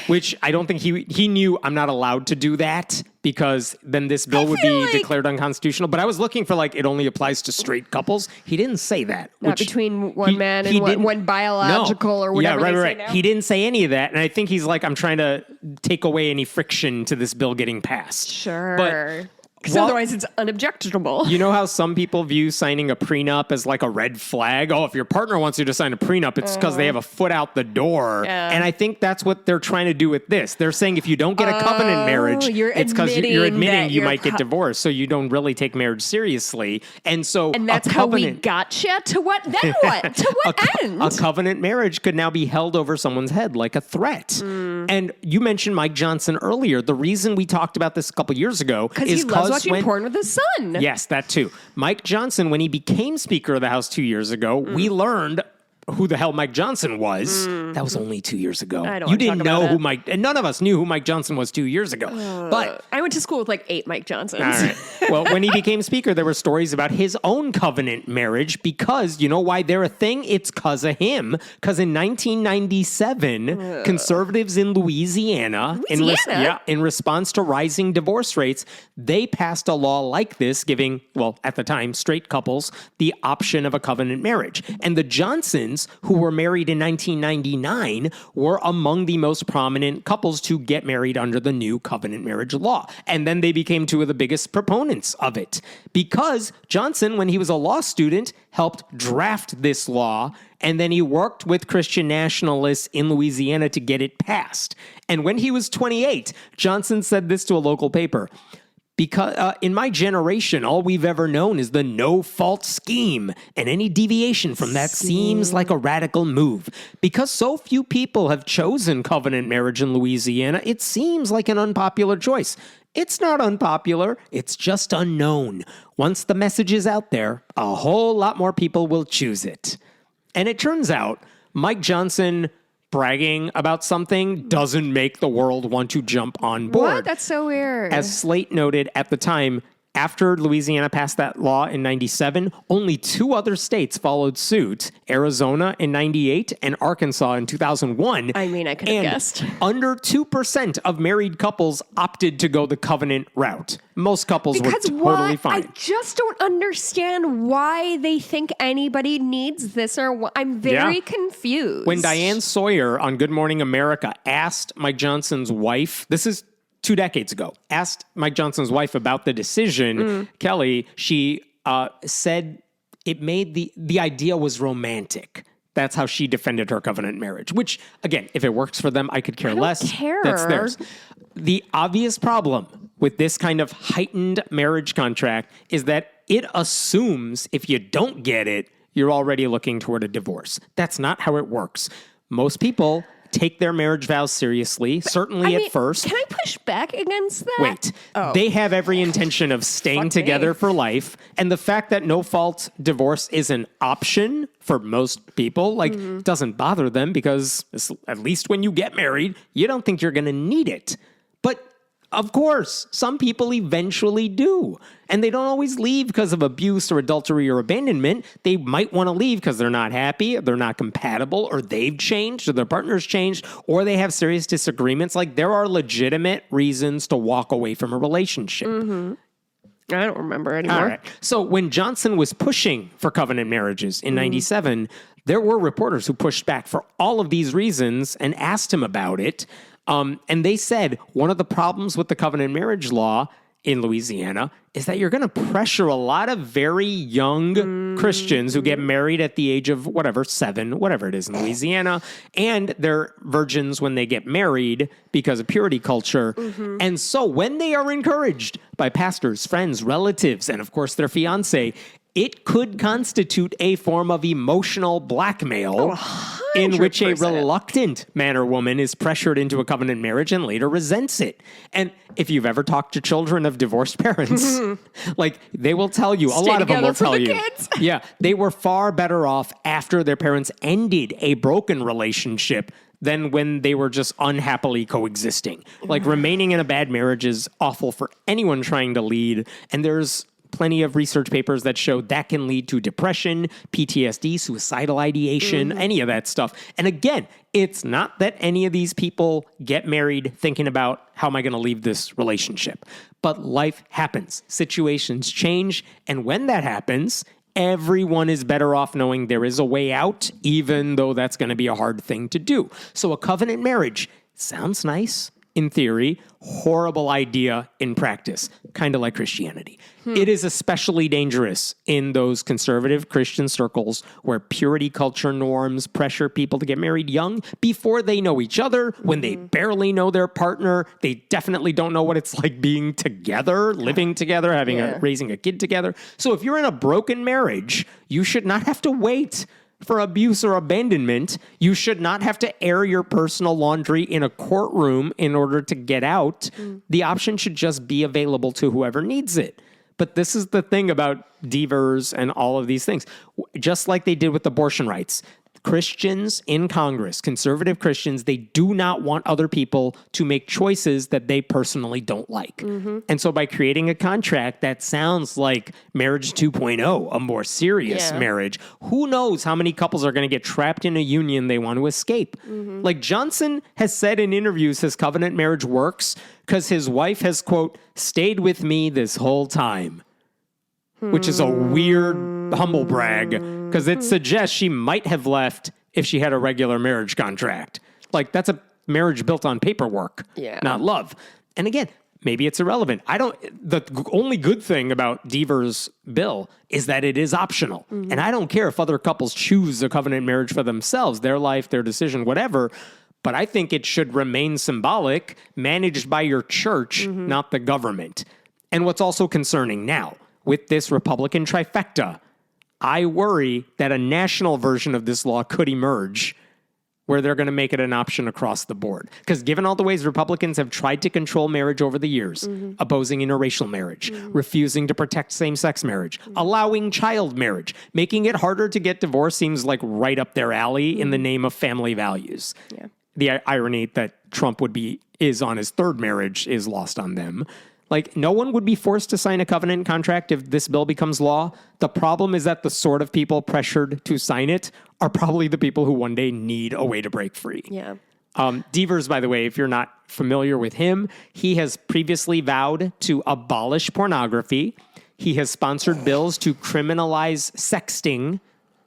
which I don't think he knew I'm not allowed to do that because then this bill would be declared unconstitutional. But I was looking for it only applies to straight couples. He didn't say that. Not between one man and one biological or whatever. Yeah, right. He didn't say any of that. And I think he's like, I'm trying to take away any friction to this bill getting passed. Sure. But because otherwise it's unobjectionable. You know how some people view signing a prenup as like a red flag? Oh, if your partner wants you to sign a prenup, it's because they have a foot out the door. Yeah. And I think that's what they're trying to do with this. They're saying if you don't get a covenant marriage, it's because you're admitting you might get divorced. So you don't really take marriage seriously. And so that's how we gotcha. To what? Then what? To what end? A covenant marriage could now be held over someone's head like a threat. And you mentioned Mike Johnson earlier. The reason we talked about this a couple years ago is because watching porn with his son. Yes, that too. Mike Johnson, when he became Speaker of the House 2 years ago, we learned who the hell Mike Johnson was. That was only 2 years ago. You didn't know who Mike, and none of us knew who Mike Johnson was 2 years ago. But I went to school with like 8 Mike Johnsons. All right. Well, when he became Speaker, there were stories about his own covenant marriage because you know why they're a thing? It's because of him. Because in 1997, conservatives in Louisiana, in response to rising divorce rates, they passed a law like this, giving, well, at the time, straight couples the option of a covenant marriage. And the Johnsons, who were married in 1999, were among the most prominent couples to get married under the new covenant marriage law. And then they became two of the biggest proponents of it because Johnson, when he was a law student, helped draft this law, and then he worked with Christian nationalists in Louisiana to get it passed. And when he was 28, Johnson said this to a local paper: because in my generation, all we've ever known is the no-fault scheme, and any deviation from that seems like a radical move. Because so few people have chosen covenant marriage in Louisiana, it seems like an unpopular choice. It's not unpopular, it's just unknown. Once the message is out there, a whole lot more people will choose it. And it turns out, Mike Johnson bragging about something doesn't make the world want to jump on board. What? That's so weird. As Slate noted at the time, after Louisiana passed that law in 97, only 2 other states followed suit, Arizona in 98 and Arkansas in 2001. I mean, I could have guessed. Under 2% of married couples opted to go the covenant route. Most couples were totally fine. I just don't understand why they think anybody needs this I'm very confused. When Diane Sawyer on Good Morning America asked Mike Johnson's wife, this is 2 decades ago, asked Mike Johnson's wife about the decision, Kelly, she said it made the idea was romantic. That's how she defended her covenant marriage, which, again, if it works for them, I could care less. That's theirs. The obvious problem with this kind of heightened marriage contract is that it assumes if you don't get it, you're already looking toward a divorce. That's not how it works. Most people take their marriage vows seriously, certainly at first. Can I push back against that? Wait. They have every intention of staying together for life. And the fact that no-fault divorce is an option for most people, doesn't bother them because at least when you get married, you don't think you're going to need it. But of course, some people eventually do. And they don't always leave because of abuse or adultery or abandonment. They might want to leave because they're not happy, or they're not compatible, or they've changed, or their partner's changed, or they have serious disagreements. Like, there are legitimate reasons to walk away from a relationship. I don't remember anymore. All right. So when Johnson was pushing for covenant marriages in 97, there were reporters who pushed back for all of these reasons and asked him about it. And they said one of the problems with the covenant marriage law in Louisiana is that you're going to pressure a lot of very young Christians who get married at the age of 7, whatever it is in Louisiana, and they're virgins when they get married because of purity culture. And so when they are encouraged by pastors, friends, relatives, and of course their fiance, it could constitute a form of emotional blackmail in which a reluctant man or woman is pressured into a covenant marriage and later resents it. And if you've ever talked to children of divorced parents, like they will tell you, a lot of them will tell you, yeah, they were far better off after their parents ended a broken relationship than when they were just unhappily coexisting. Like remaining in a bad marriage is awful for anyone trying to lead. And there's plenty of research papers that show that can lead to depression, PTSD, suicidal ideation, any of that stuff. And again, it's not that any of these people get married thinking about how am I going to leave this relationship, but life happens, situations change. And when that happens, everyone is better off knowing there is a way out, even though that's going to be a hard thing to do. So a covenant marriage sounds nice in theory, horrible idea in practice, kind of like Christianity. It is especially dangerous in those conservative Christian circles where purity culture norms pressure people to get married young before they know each other, when they barely know their partner. They definitely don't know what it's like being together, living together, raising a kid together. So if you're in a broken marriage, you should not have to wait for abuse or abandonment. You should not have to air your personal laundry in a courtroom in order to get out. The option should just be available to whoever needs it. But this is the thing about divers and all of these things. Just like they did with abortion rights, Christians in Congress, conservative Christians, they do not want other people to make choices that they personally don't like. And so by creating a contract that sounds like marriage 2.0, a more serious marriage, who knows how many couples are going to get trapped in a union they want to escape. Like Johnson has said in interviews his covenant marriage works because his wife has, quote, stayed with me this whole time, which is a weird humble brag because it suggests she might have left if she had a regular marriage contract. Like that's a marriage built on paperwork, not love. And again, maybe it's irrelevant. The only good thing about Deaver's bill is that it is optional. And I don't care if other couples choose a covenant marriage for themselves, their life, their decision, whatever. But I think it should remain symbolic, managed by your church, not the government. And what's also concerning now, with this Republican trifecta, I worry that a national version of this law could emerge where they're going to make it an option across the board. Because given all the ways Republicans have tried to control marriage over the years, opposing interracial marriage, refusing to protect same-sex marriage, allowing child marriage, making it harder to get divorced seems like right up their alley in the name of family values. The irony that Trump is on his third marriage is lost on them. Like, no one would be forced to sign a covenant contract if this bill becomes law. The problem is that the sort of people pressured to sign it are probably the people who one day need a way to break free. Devers, by the way, if you're not familiar with him, he has previously vowed to abolish pornography. He has sponsored bills to criminalize sexting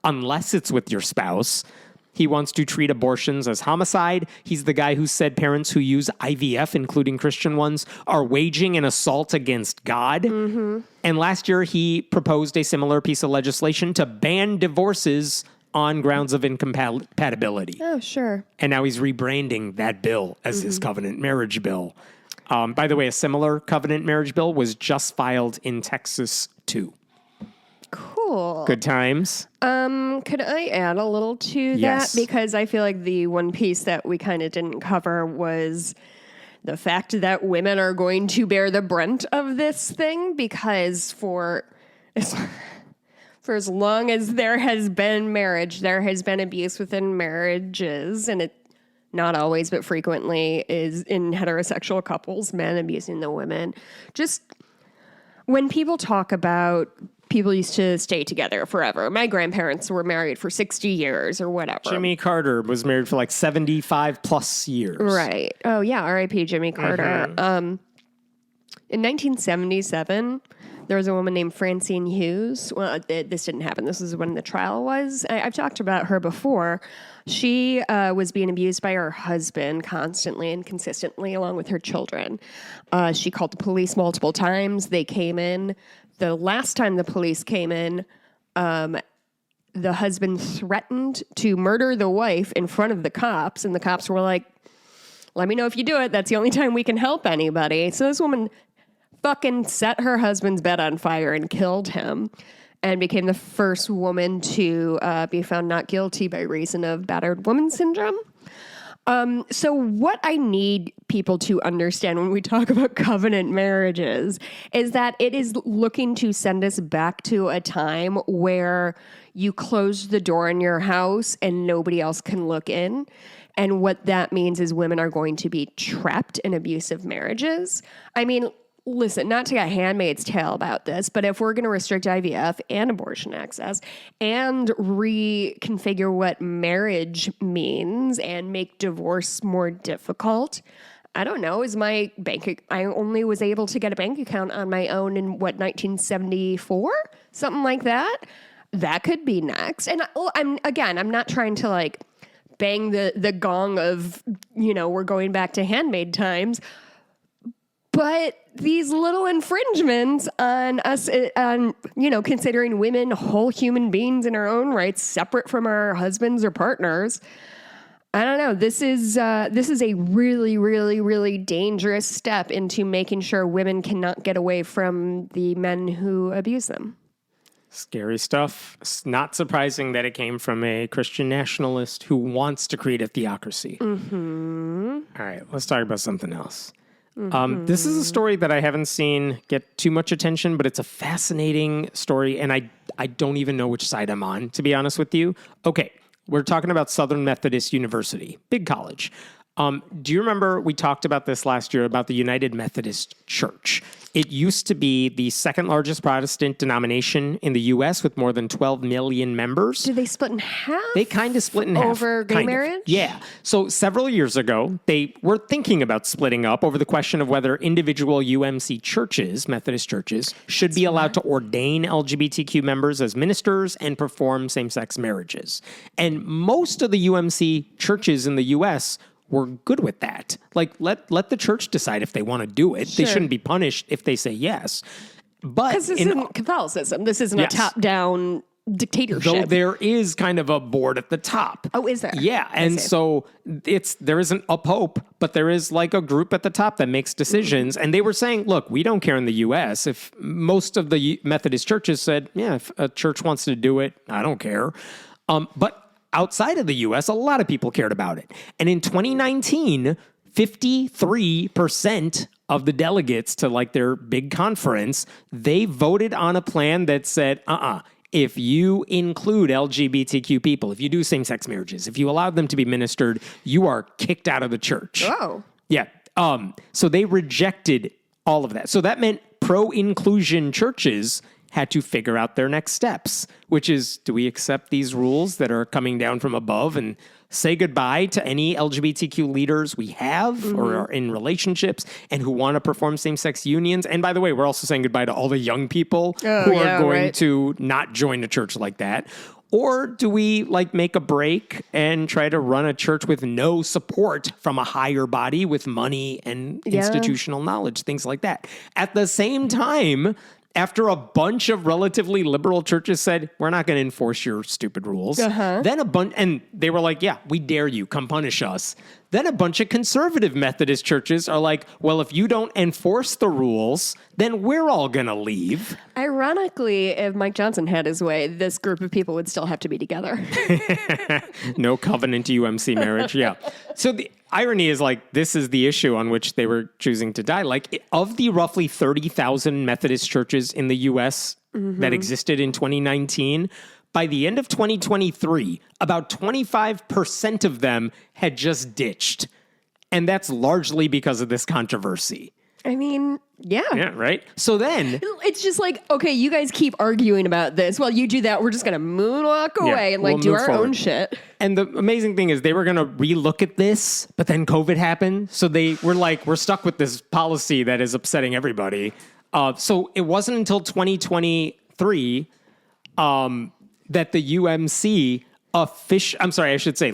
unless it's with your spouse. He wants to treat abortions as homicide. He's the guy who said parents who use IVF, including Christian ones, are waging an assault against God. And last year, he proposed a similar piece of legislation to ban divorces on grounds of incompatibility. Oh, sure. And now he's rebranding that bill as his covenant marriage bill. By the way, a similar covenant marriage bill was just filed in Texas, too. Cool. Good times. Could I add a little to that? Because I feel like the one piece that we kind of didn't cover was the fact that women are going to bear the brunt of this thing, because for as long as there has been marriage, there has been abuse within marriages, and it not always, but frequently is in heterosexual couples, men abusing the women. Just when people talk about people used to stay together forever. My grandparents were married for 60 years or whatever. Jimmy Carter was married for like 75 plus years. Right. Oh, yeah. R.I.P. Jimmy Carter. In 1977, there was a woman named Francine Hughes. Well, this didn't happen. This is when the trial was. I've talked about her before. She was being abused by her husband constantly and consistently, along with her children. She called the police multiple times. They came in. The last time the police came in, the husband threatened to murder the wife in front of the cops, and the cops were like, let me know if you do it. That's the only time we can help anybody. So this woman fucking set her husband's bed on fire and killed him, and became the first woman to be found not guilty by reason of battered woman syndrome. So what I need people to understand when we talk about covenant marriages is that it is looking to send us back to a time where you close the door in your house and nobody else can look in. And what that means is women are going to be trapped in abusive marriages. I mean, listen, not to get Handmaid's Tale about this, but if we're going to restrict IVF and abortion access and reconfigure what marriage means and make divorce more difficult, I don't know, I only was able to get a bank account on my own in 1974? Something like that. That could be next. And I'm not trying to like bang the gong of, we're going back to handmaid times. But these little infringements on us, considering women whole human beings in our own rights, separate from our husbands or partners, I don't know. This is a really, really, really dangerous step into making sure women cannot get away from the men who abuse them. Scary stuff. It's not surprising that it came from a Christian nationalist who wants to create a theocracy. Mm-hmm. All right, let's talk about something else. Mm-hmm. This is a story that I haven't seen get too much attention, but it's a fascinating story, and I don't even know which side I'm on, to be honest with you. Okay, we're talking about Southern Methodist University, big college. Do you remember we talked about this last year about the United Methodist Church? It used to be the second largest Protestant denomination in the U.S. with more than 12 million members. Did they split in half? They kind of split in half. Over gay marriage? Yeah. So several years ago, they were thinking about splitting up over the question of whether individual UMC churches, Methodist churches, should be allowed to ordain LGBTQ members as ministers and perform same-sex marriages. And most of the UMC churches in the U.S. were good with that. Like, let the church decide if they want to do it. Sure. They shouldn't be punished if they say yes. But because this isn't Catholicism. This isn't a top-down dictatorship. Though there is kind of a board at the top. Oh, is there? Yeah, and so there isn't a pope, but there is like a group at the top that makes decisions. And they were saying, look, we don't care in the U.S. If most of the Methodist churches said, yeah, if a church wants to do it, I don't care. But outside of the U.S., a lot of people cared about it. And in 2019, 53% of the delegates to like their big conference, they voted on a plan that said, if you include LGBTQ people, if you do same-sex marriages, if you allow them to be ministered, you are kicked out of the church. Oh. Yeah. So they rejected all of that. So that meant pro-inclusion churches had to figure out their next steps, which is, do we accept these rules that are coming down from above and say goodbye to any LGBTQ leaders we have or are in relationships and who want to perform same-sex unions? And by the way, we're also saying goodbye to all the young people who are going to not join a church like that. Or do we like make a break and try to run a church with no support from a higher body with money and institutional knowledge, things like that? At the same time, after a bunch of relatively liberal churches said, we're not going to enforce your stupid rules, then and they were like, yeah, we dare you, come punish us. Then a bunch of conservative Methodist churches are like, well, if you don't enforce the rules, then we're all going to leave. Ironically, if Mike Johnson had his way, this group of people would still have to be together. No covenant UMC marriage, yeah. So the irony is like, this is the issue on which they were choosing to die. Like, of the roughly 30,000 Methodist churches in the U.S. that existed in 2019, by the end of 2023, about 25% of them had just ditched. And that's largely because of this controversy. I mean, yeah. Yeah, right? So then... It's just like, okay, you guys keep arguing about this. While you do that, we're just going to moonwalk away and like do our own shit. And the amazing thing is they were going to relook at this, but then COVID happened. So they were like, we're stuck with this policy that is upsetting everybody. So it wasn't until 2023 that the UMC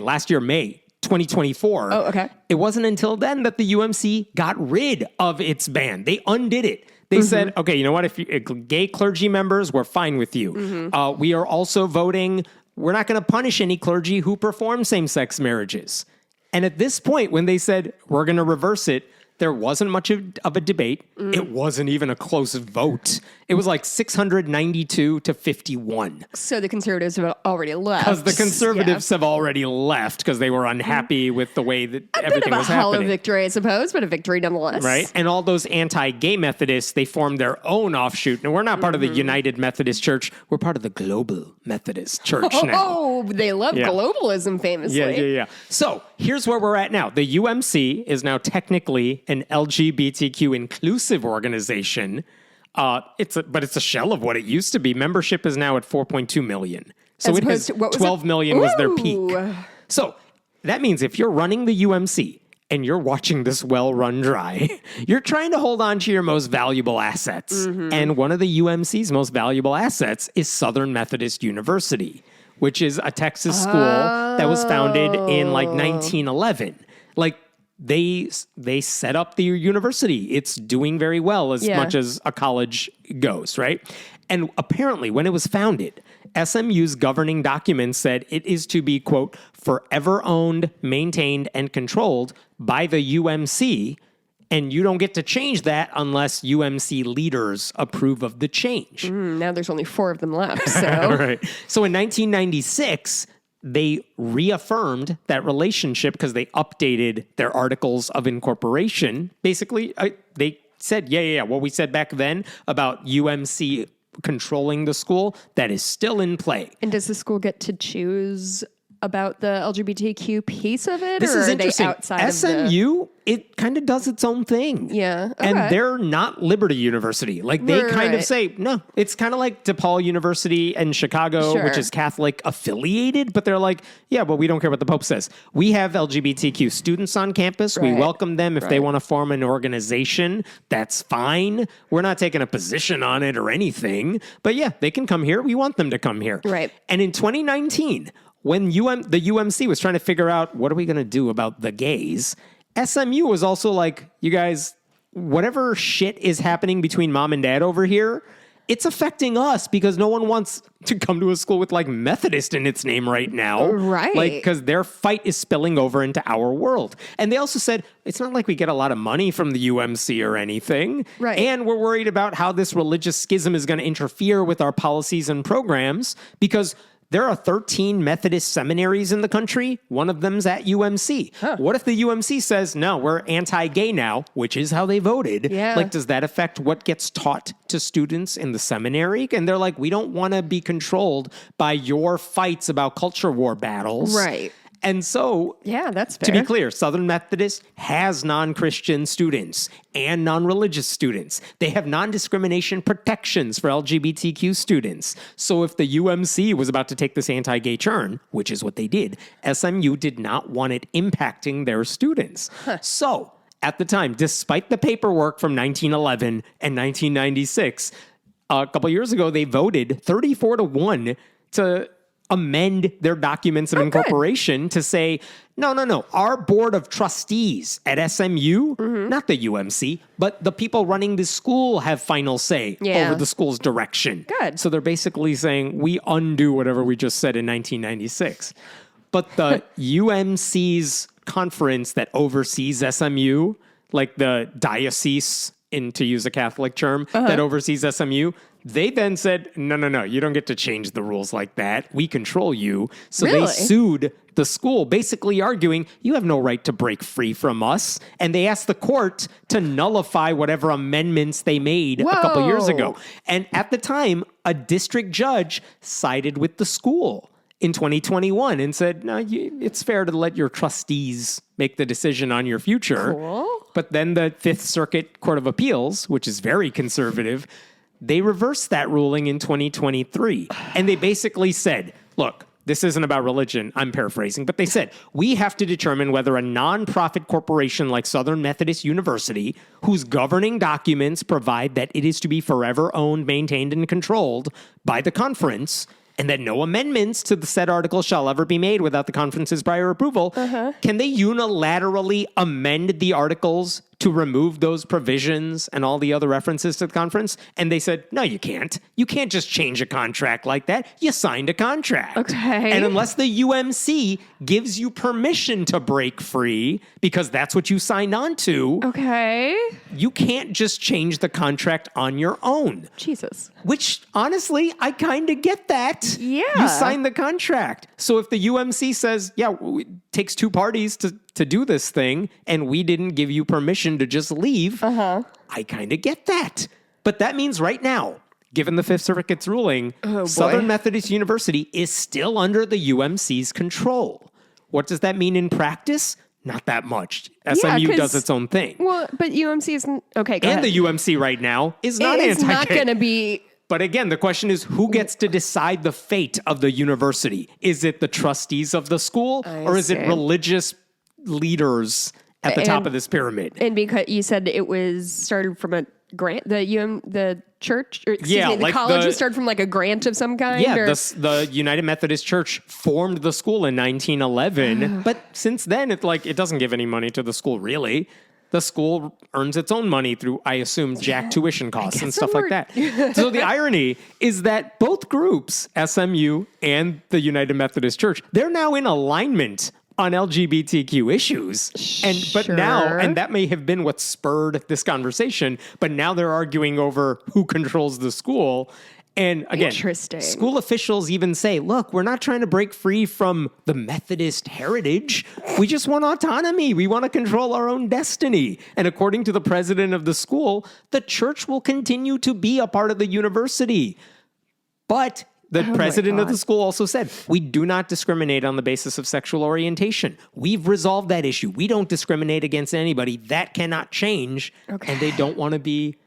last year, May 2024. Oh, okay. It wasn't until then that the UMC got rid of its ban. They undid it. They said, okay, you know what? If gay clergy members, we're fine with you. We are also voting, we're not going to punish any clergy who perform same-sex marriages. And at this point, when they said, we're going to reverse it, there wasn't much of a debate. It wasn't even a close vote. It was like 692 to 51. So the conservatives have already left. Because the conservatives have already left because they were unhappy with the way that everything was happening. A bit of a hollow victory, I suppose, but a victory nonetheless. Right? And all those anti-gay Methodists, they formed their own offshoot. Now, we're not part of the United Methodist Church. We're part of the Global Methodist Church now. Oh, they love globalism, famously. Yeah. So here's where we're at now. The UMC is now technically an LGBTQ inclusive organization. But it's a shell of what it used to be. Membership is now at 4.2 million. So it has 12 million was their peak. So that means if you're running the UMC and you're watching this well run dry, you're trying to hold on to your most valuable assets. And one of the UMC's most valuable assets is Southern Methodist University, which is a Texas school that was founded in like 1911. Like, they set up the university. It's doing very well as much as a college goes, right? And apparently, when it was founded, SMU's governing documents said it is to be, quote, forever owned, maintained, and controlled by the UMC, and you don't get to change that unless UMC leaders approve of the change. Now there's only 4 of them left, so... Right. So in 1996... they reaffirmed that relationship because they updated their articles of incorporation. Basically, they said, what we said back then about UMC controlling the school, that is still in play. And does the school get to choose about the LGBTQ piece of it? This or is are interesting. They outside SMU, it kind of does its own thing. Yeah. Okay. And they're not Liberty University. Like, they kind of say, no, it's kind of like DePaul University in Chicago, which is Catholic affiliated, but they're like, yeah, but we don't care what the Pope says. We have LGBTQ students on campus. We welcome them. If they want to form an organization, that's fine. We're not taking a position on it or anything. But yeah, they can come here. We want them to come here. Right. And in 2019, when the UMC was trying to figure out what are we going to do about the gays, SMU was also like, you guys, whatever shit is happening between mom and dad over here, it's affecting us because no one wants to come to a school with like Methodist in its name right now. Right. Like, because their fight is spilling over into our world. And they also said, it's not like we get a lot of money from the UMC or anything. Right. And we're worried about how this religious schism is going to interfere with our policies and programs because there are 13 Methodist seminaries in the country. One of them's at UMC. What if the UMC says, no, we're anti-gay now, which is how they voted? Yeah. Like, does that affect what gets taught to students in the seminary? And they're like, we don't want to be controlled by your fights about culture war battles. Right. And so, yeah, that's fair. To be clear, Southern Methodist has non-Christian students and non-religious students. They have non-discrimination protections for LGBTQ students. So if the UMC was about to take this anti-gay turn, which is what they did, SMU did not want it impacting their students. So at the time, despite the paperwork from 1911 and 1996, a couple years ago, they voted 34-1 to amend their documents of incorporation to say, no, our board of trustees at SMU, not the UMC, but the people running the school have final say over the school's direction. Good. So they're basically saying, we undo whatever we just said in 1996. But the UMC's conference that oversees SMU, like the diocese, to use a Catholic term, that oversees SMU, they then said, no, you don't get to change the rules like that. We control you. So they sued the school, basically arguing, you have no right to break free from us. And they asked the court to nullify whatever amendments they made a couple years ago. And at the time, a district judge sided with the school in 2021 and said, no, it's fair to let your trustees make the decision on your future. Cool. But then the Fifth Circuit Court of Appeals, which is very conservative, they reversed that ruling in 2023. And they basically said, look, this isn't about religion, I'm paraphrasing, but they said, we have to determine whether a nonprofit corporation like Southern Methodist University, whose governing documents provide that it is to be forever owned, maintained, and controlled by the conference, and that no amendments to the said article shall ever be made without the conference's prior approval, can they unilaterally amend the articles to remove those provisions and all the other references to the conference? And they said, no, you can't. You can't just change a contract like that. You signed a contract. Okay. And unless the UMC gives you permission to break free, because that's what you signed on to, Okay. you can't just change the contract on your own. Jesus. Which, honestly, I kind of get that. Yeah. You signed the contract. So if the UMC says, yeah, it takes two parties to do this thing, and we didn't give you permission to just leave, I kind of get that. But that means right now, given the Fifth Circuit's ruling, Southern Methodist University is still under the UMC's control. What does that mean in practice? Not that much. SMU does its own thing. Well, but UMC isn't... Okay, go ahead. And the UMC right now is not It is anti-gay. not going to be... But again, the question is, who gets to decide the fate of the university? Is it the trustees of the school, or is it religious leaders at the top of this pyramid? And because you said it was started from a grant, the church, or excuse me, the college was started from like a grant of some kind? Yeah, the United Methodist Church formed the school in 1911, but since then, it doesn't give any money to the school, really. The school earns its own money through, I assume, jack tuition costs and stuff like that. So the irony is that both groups, SMU and the United Methodist Church, they're now in alignment on LGBTQ issues. But now, and that may have been what spurred this conversation, but now they're arguing over who controls the school. And again, school officials even say, look, we're not trying to break free from the Methodist heritage. We just want autonomy. We want to control our own destiny. And according to the president of the school, the church will continue to be a part of the university. But the president of the school also said, we do not discriminate on the basis of sexual orientation. We've resolved that issue. We don't discriminate against anybody. That cannot change. And they don't want to be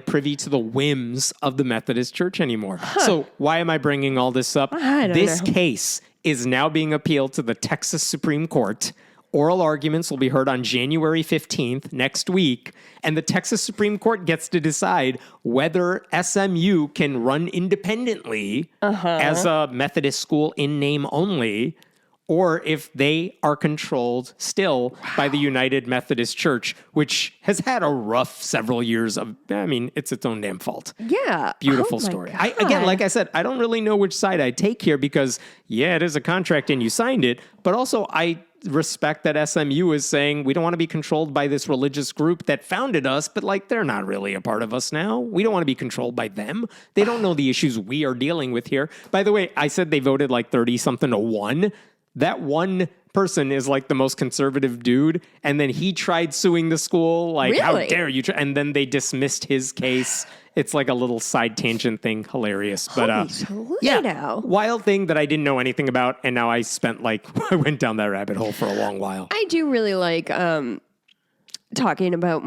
privy to the whims of the Methodist Church anymore. So why am I bringing all this up? This case is now being appealed to the Texas Supreme Court. Oral arguments will be heard on January 15th, next week, and the Texas Supreme Court gets to decide whether SMU can run independently as a Methodist school in name only, or if they are controlled still by the United Methodist Church, which has had a rough several years of, it's its own damn fault. Yeah. Beautiful story. Again, like I said, I don't really know which side I take here because, it is a contract and you signed it, but also I respect that SMU is saying we don't want to be controlled by this religious group that founded us, but they're not really a part of us now. We don't want to be controlled by them. They don't know the issues we are dealing with here. By the way, I said they voted 30-something to 1. That one person is the most conservative dude, and then he tried suing the school, really? How dare you? And then they dismissed his case. It's a little side tangent thing, hilarious. But wild thing that I didn't know anything about, and now I spent I went down that rabbit hole for a long while. I do really like talking about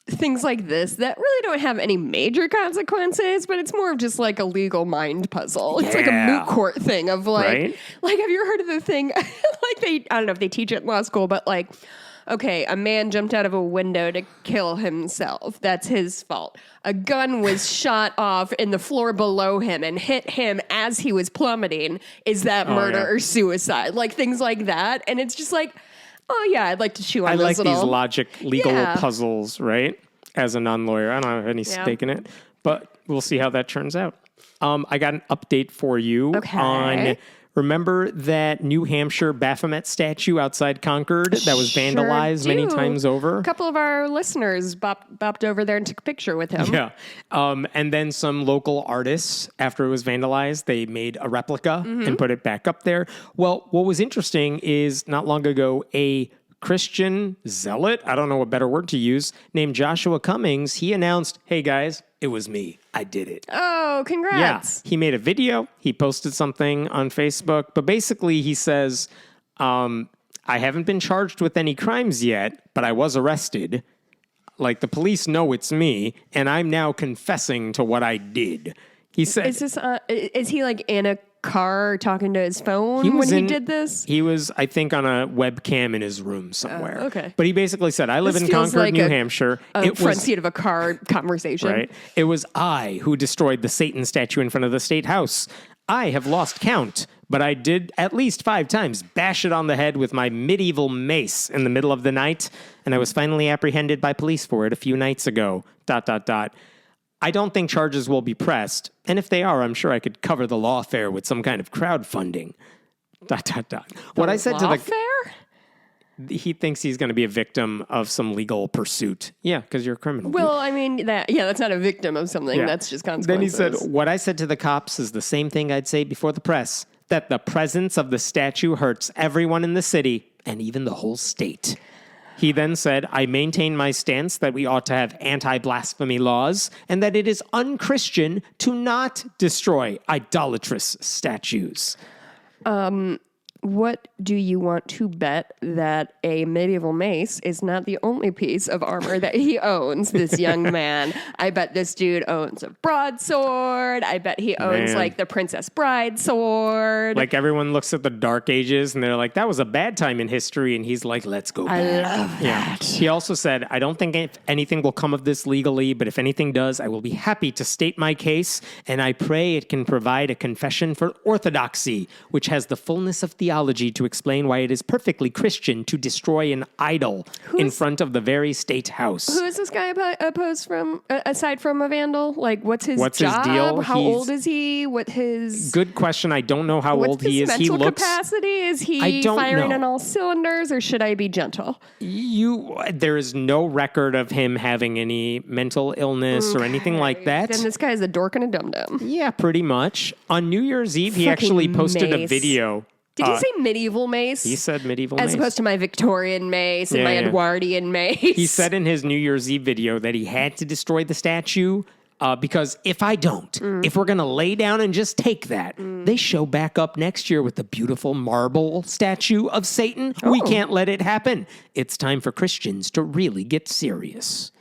things like this that really don't have any major consequences, but it's more of just a legal mind puzzle. It's a moot court thing of right? have you heard of the thing? I don't know if they teach it in law school, but okay, a man jumped out of a window to kill himself. That's his fault. A gun was shot off in the floor below him and hit him as he was plummeting. Is that murder or suicide? Things like that. And it's just oh, yeah, I'd like to chew on those little... these legal puzzles, right? As a non-lawyer. I don't have any stake in it, but we'll see how that turns out. I got an update for you on... Remember that New Hampshire Baphomet statue outside Concord that was vandalized many times over? A couple of our listeners bopped over there and took a picture with him. Yeah. And then some local artists, after it was vandalized, they made a replica and put it back up there. Well, what was interesting is not long ago, a Christian zealot, I don't know what better word to use, named Joshua Cummings, he announced, hey guys, it was me. I did it. Oh, congrats. Yeah. He made a video. He posted something on Facebook. But basically, he says, I haven't been charged with any crimes yet, but I was arrested. Like, the police know it's me, and I'm now confessing to what I did. He said... Is he, like, in a car talking to his phone when he did this? He was, I think, on a webcam in his room somewhere. Okay. But he basically said, I live in Concord, like New Hampshire. It front seat of a car conversation. Right. It was I who destroyed the Satan statue in front of the state house. I have lost count, but I did at least 5 times bash it on the head with my medieval mace in the middle of the night, and I was finally apprehended by police for it a few nights ago. ... I don't think charges will be pressed, and if they are, I'm sure I could cover the lawfare with some kind of crowdfunding. ... What I said to the lawfare? He thinks he's going to be a victim of some legal pursuit. Yeah, because you're a criminal. Well, I mean, that's not a victim of something. Yeah. That's just consequences. Then he said, what I said to the cops is the same thing I'd say before the press, that the presence of the statue hurts everyone in the city and even the whole state. He then said, I maintain my stance that we ought to have anti-blasphemy laws and that it is unchristian to not destroy idolatrous statues. What do you want to bet that a medieval mace is not the only piece of armor that he owns, this young man? I bet this dude owns a broadsword. I bet he owns, like, the Princess Bride sword. Like, everyone looks at the Dark Ages, and they're like, that was a bad time in history, and he's like, let's go back. I love that. He also said, I don't think anything will come of this legally, but if anything does, I will be happy to state my case, and I pray it can provide a confession for orthodoxy, which has the fullness of theology to explain why it is perfectly Christian to destroy an idol in front of the very state house. Who is this guy opposed from, aside from a vandal? Like, what's his job? His deal? How old is he? What his... Good question. I don't know how old he is. What's his mental capacity? Is he firing on all cylinders, or should I be gentle? There is no record of him having any mental illness or anything like that. Then this guy is a dork and a dum-dum. Yeah, pretty much. On New Year's Eve, he actually posted a video. Did he say medieval mace? He said medieval mace. As opposed to my Victorian mace and my Edwardian mace. He said in his New Year's Eve video that he had to destroy the statue because if I don't, if we're going to lay down and just take that, they show back up next year with the beautiful marble statue of Satan. Oh. We can't let it happen. It's time for Christians to really get serious.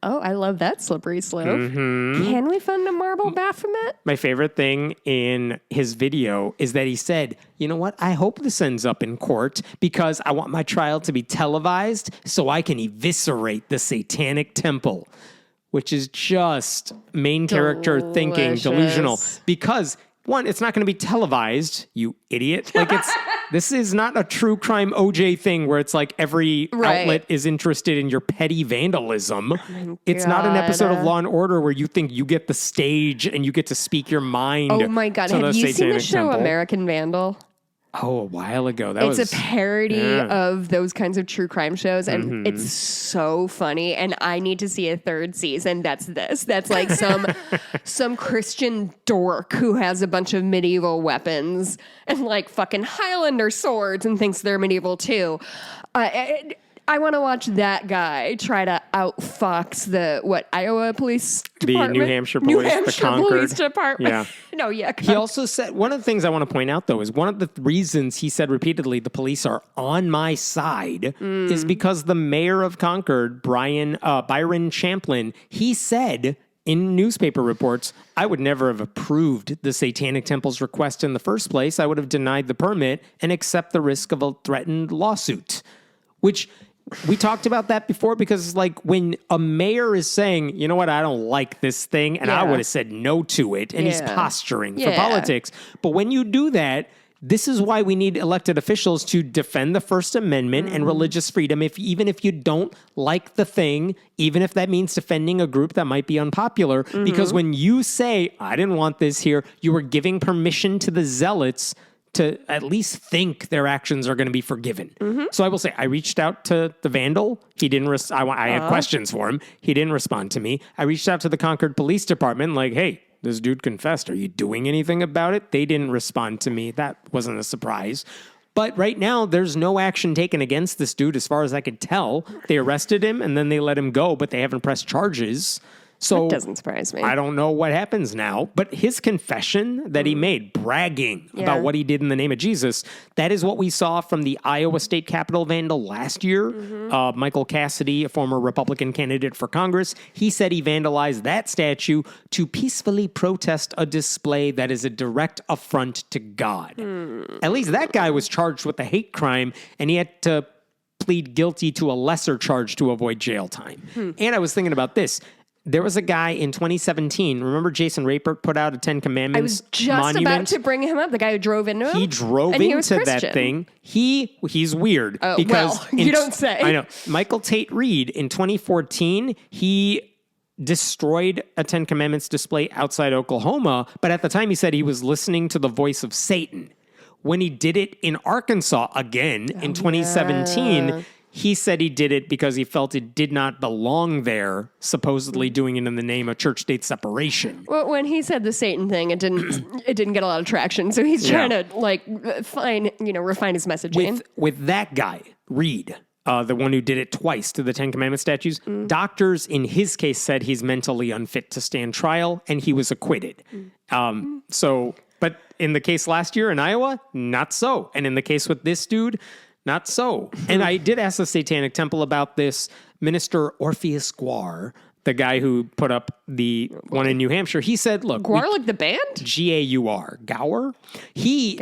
Oh, I love that slippery slope. Mm-hmm. Can we fund a marble Baphomet? My favorite thing in his video is that he said, you know what? I hope this ends up in court because I want my trial to be televised so I can eviscerate the Satanic temple, which is just main character thinking, delusional. Because, one, it's not going to be televised, you idiot. Like, this is not a true crime OJ thing where it's like every outlet is interested in your petty vandalism. It's not an episode of Law and Order where you think you get the stage and you get to speak your mind. Oh my God. Have you seen the show American Vandal? Oh, a while ago. It's a parody of those kinds of true crime shows, and it's so funny. And I need to see a 3rd season. That's this. That's like some Christian dork who has a bunch of medieval weapons and like fucking Highlander swords and thinks they're medieval too. I want to watch that guy try to outfox the Iowa Police Department? The New Hampshire Police, the Concord Police Department. Yeah. No, yeah. He also said, one of the things I want to point out, though, is one of the reasons he said repeatedly the police are on my side is because the mayor of Concord, Byron Champlin, he said in newspaper reports, I would never have approved the Satanic Temple's request in the first place. I would have denied the permit and accept the risk of a threatened lawsuit, which... We talked about that before because, like, when a mayor is saying, you know what, I don't like this thing, and I would have said no to it, and he's posturing for politics. But when you do that, this is why we need elected officials to defend the First Amendment and religious freedom, even if you don't like the thing, even if that means defending a group that might be unpopular. Because when you say, I didn't want this here, you are giving permission to the zealots to at least think their actions are going to be forgiven. So I will say, I reached out to the vandal. He didn't. I had questions for him. He didn't respond to me. I reached out to the Concord Police Department, like, hey, this dude confessed. Are you doing anything about it? They didn't respond to me. That wasn't a surprise. But right now, there's no action taken against this dude, as far as I could tell. They arrested him, and then they let him go, but they haven't pressed charges. So That doesn't surprise me. I don't know what happens now, but his confession that he made, bragging about what he did in the name of Jesus, that is what we saw from the Iowa State Capitol vandal last year. Michael Cassidy, a former Republican candidate for Congress, he said he vandalized that statue to peacefully protest a display that is a direct affront to God. At least that guy was charged with a hate crime, and he had to plead guilty to a lesser charge to avoid jail time. And I was thinking about this. There was a guy in 2017. Remember Jason Rapert put out a 10 Commandments I was just monument? about to bring him up. The guy who drove into him. He drove and he was into that Christian. thing. He's weird. Oh, because well, you don't say. I know. Michael Tate Reed in 2014, he destroyed a 10 Commandments display outside Oklahoma, but at the time he said he was listening to the voice of Satan. When he did it in Arkansas again in 2017, he said he did it because he felt it did not belong there, supposedly doing it in the name of church-state separation. Well, when he said the Satan thing, it didn't get a lot of traction. So he's trying to refine his messaging. With that guy, Reed, the one who did it twice to the 10 Commandment statues, doctors in his case said he's mentally unfit to stand trial, and he was acquitted. But in the case last year in Iowa, not so. And in the case with this dude, not so. And I did ask the Satanic Temple about this. Minister Orpheus Guar, the guy who put up the one in New Hampshire, he said, look. Guar like the band? G-A-U-R. Gower?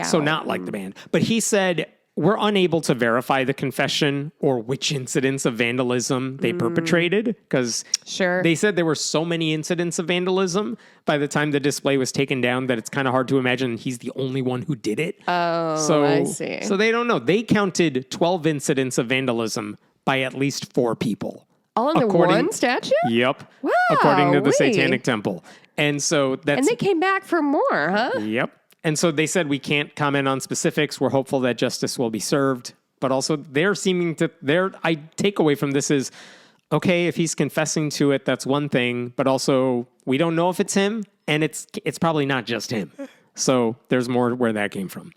So not like the band. But he said, we're unable to verify the confession or which incidents of vandalism they perpetrated because they said there were so many incidents of vandalism by the time the display was taken down that it's kind of hard to imagine he's the only one who did it. I see. So they don't know. They counted 12 incidents of vandalism by at least 4 people. All in the one statue? Yep. Wow. According to the Satanic Temple. And so that's... And they came back for more, huh? Yep. And so they said we can't comment on specifics. We're hopeful that justice will be served. But also their takeaway from this is, okay, if he's confessing to it, that's one thing. But also we don't know if it's him, and it's probably not just him. So there's more where that came from.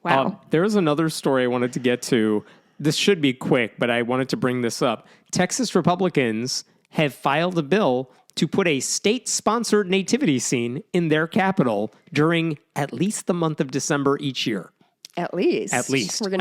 Wow. There's another story I wanted to get to. This should be quick, but I wanted to bring this up. Texas Republicans have filed a bill to put a state-sponsored nativity scene in their capital during at least the month of December each year. At least. I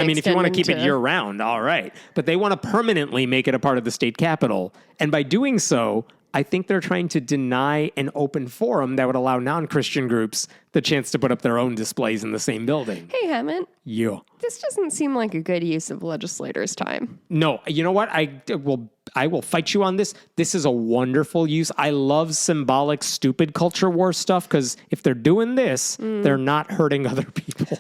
mean, if you want to keep it year-round, all right. But they want to permanently make it a part of the state capitol. And by doing so, I think they're trying to deny an open forum that would allow non-Christian groups the chance to put up their own displays in the same building. Hey, Hammond. Yeah. This doesn't seem like a good use of legislators' time. No, you know what? I will fight you on this. This is a wonderful use. I love symbolic, stupid culture war stuff because if they're doing this, they're not hurting other people.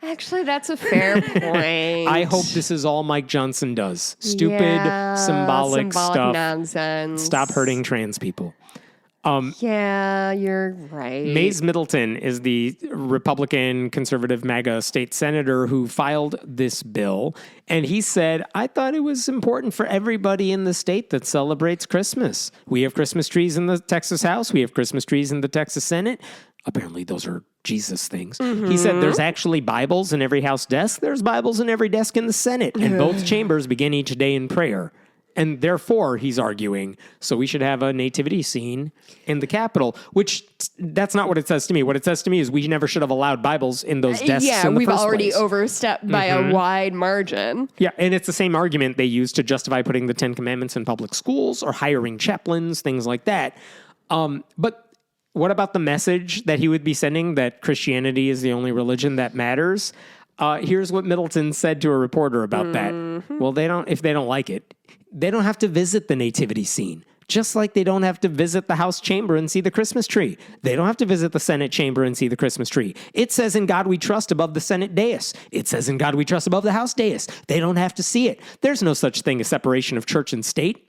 Actually, that's a fair point. I hope this is all Mike Johnson does. Stupid, symbolic stuff. Nonsense. Stop hurting trans people. Yeah, you're right. Mays Middleton is the Republican conservative MAGA state senator who filed this bill. And he said, I thought it was important for everybody in the state that celebrates Christmas. We have Christmas trees in the Texas House. We have Christmas trees in the Texas Senate. Apparently those are Jesus things. He said there's actually Bibles in every House desk. There's Bibles in every desk in the Senate. And both chambers begin each day in prayer. And therefore, he's arguing, so we should have a nativity scene in the Capitol, which that's not what it says to me. What it says to me is we never should have allowed Bibles in those desks in the we've first already place. overstepped by a wide margin. Yeah, and it's the same argument they use to justify putting the 10 Commandments in public schools or hiring chaplains, things like that. But what about the message that he would be sending that Christianity is the only religion that matters? Here's what Middleton said to a reporter about that. Well, if they don't like it, they don't have to visit the nativity scene. Just like they don't have to visit the House chamber and see the Christmas tree. They don't have to visit the Senate chamber and see the Christmas tree. It says in God we trust above the Senate dais. It says in God we trust above the House dais. They don't have to see it. There's no such thing as separation of church and state.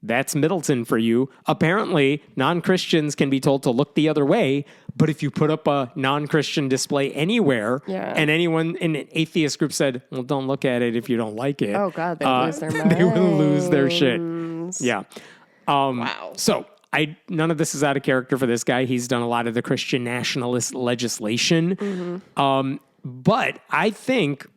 That's Middleton for you. Apparently, non-Christians can be told to look the other way, but if you put up a non-Christian display anywhere, and anyone in an atheist group said, well, don't look at it if you don't like it. Oh, God, they'd lose their minds. They will lose their shit. Yeah. Wow. So, none of this is out of character for this guy. He's done a lot of the Christian nationalist legislation. But I think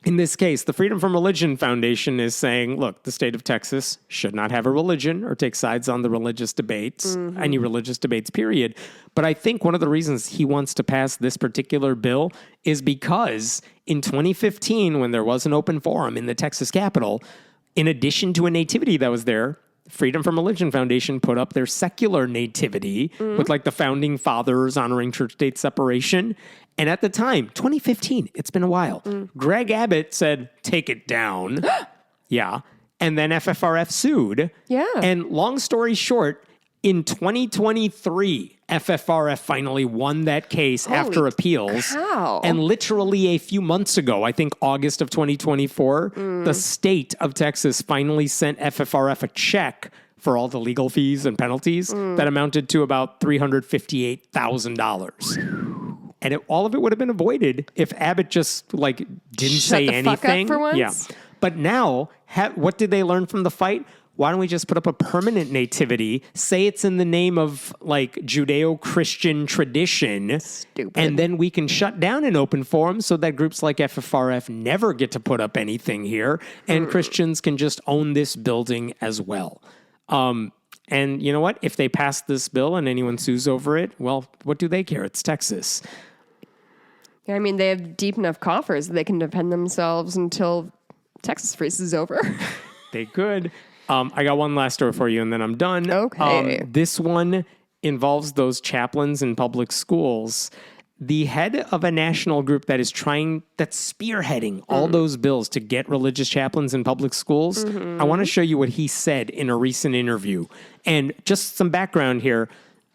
In this case, the Freedom from Religion Foundation is saying, look, the state of Texas should not have a religion or take sides on the religious debates, any religious debates, period. But I think one of the reasons he wants to pass this particular bill is because in 2015, when there was an open forum in the Texas Capitol, in addition to a nativity that was there, Freedom from Religion Foundation put up their secular nativity with like the founding fathers honoring church-state separation. And at the time, 2015, it's been a while, Greg Abbott said, take it down. Yeah. And then FFRF sued. Yeah. And long story short, in 2023, FFRF finally won that case after appeals. cow. And literally a few months ago, I think August of 2024, the state of Texas finally sent FFRF a check for all the legal fees and penalties that amounted to about $358,000. And all of it would have been avoided if Abbott just like didn't say the anything. fuck up for once? Yeah. But now, what did they learn from the fight? Why don't we just put up a permanent nativity, say it's in the name of like Judeo-Christian tradition, Stupid. and then we can shut down an open forum so that groups like FFRF never get to put up anything here, and Christians can just own this building as well. And you know what? If they pass this bill and anyone sues over it, well, what do they care? It's Texas. I mean, they have deep enough coffers that they can defend themselves until Texas freezes over. They could. I got one last story for you, and then I'm done. Okay. This one involves those chaplains in public schools. The head of a national group that's spearheading all those bills to get religious chaplains in public schools. I want to show you what he said in a recent interview. And just some background here.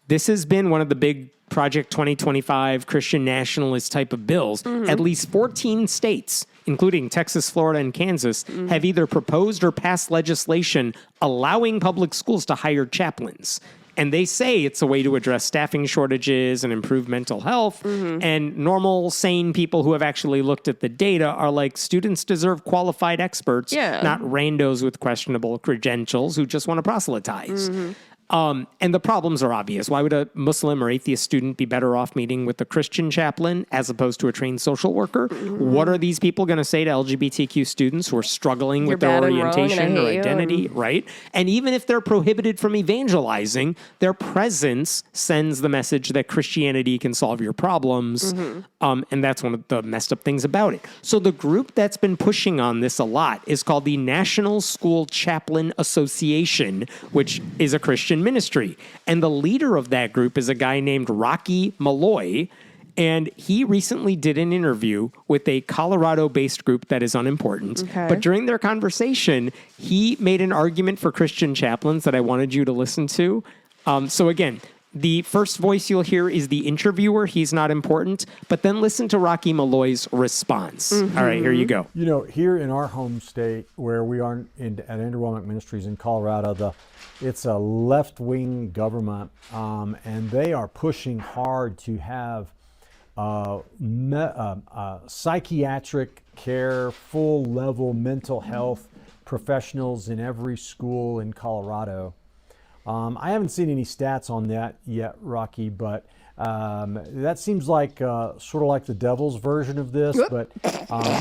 This has been one of the big Project 2025 Christian nationalist type of bills. At least 14 states, including Texas, Florida, and Kansas, have either proposed or passed legislation allowing public schools to hire chaplains. And they say it's a way to address staffing shortages and improve mental health. And normal, sane people who have actually looked at the data are like, students deserve qualified experts, not randos with questionable credentials who just want to proselytize. And the problems are obvious. Why would a Muslim or atheist student be better off meeting with a Christian chaplain as opposed to a trained social worker? What are these people going to say to LGBTQ students who are struggling with their orientation or identity, right? And even if they're prohibited from evangelizing, their presence sends the message that Christianity can solve your problems. And that's one of the messed up things about it. So the group that's been pushing on this a lot is called the National School Chaplain Association, which is a Christian ministry. And the leader of that group is a guy named Rocky Malloy. And he recently did an interview with a Colorado-based group that is unimportant. But during their conversation, he made an argument for Christian chaplains that I wanted you to listen to. So again, the first voice you'll hear is the interviewer. He's not important. But then listen to Rocky Malloy's response. All right, here you go. You know, here in our home state, where we are at Andrew Womack Ministries in Colorado, it's a left-wing government, and they are pushing hard to have psychiatric care, full-level mental health professionals in every school in Colorado. I haven't seen any stats on that yet, Rocky, but that seems like sort of like the devil's version of this. But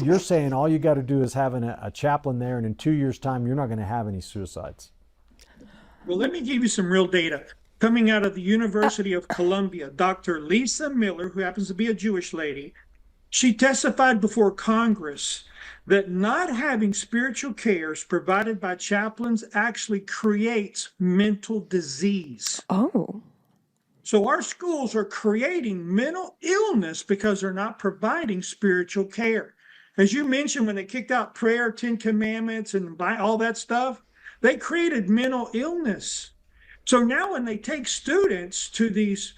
you're saying all you got to do is have a chaplain there, and in 2 years' time, you're not going to have any suicides. Well, let me give you some real data. Coming out of the University of Columbia, Dr. Lisa Miller, who happens to be a Jewish lady, she testified before Congress that not having spiritual cares provided by chaplains actually creates mental disease. Oh. So our schools are creating mental illness because they're not providing spiritual care. As you mentioned, when they kicked out prayer, 10 Commandments, and all that stuff, they created mental illness. So now when they take students to these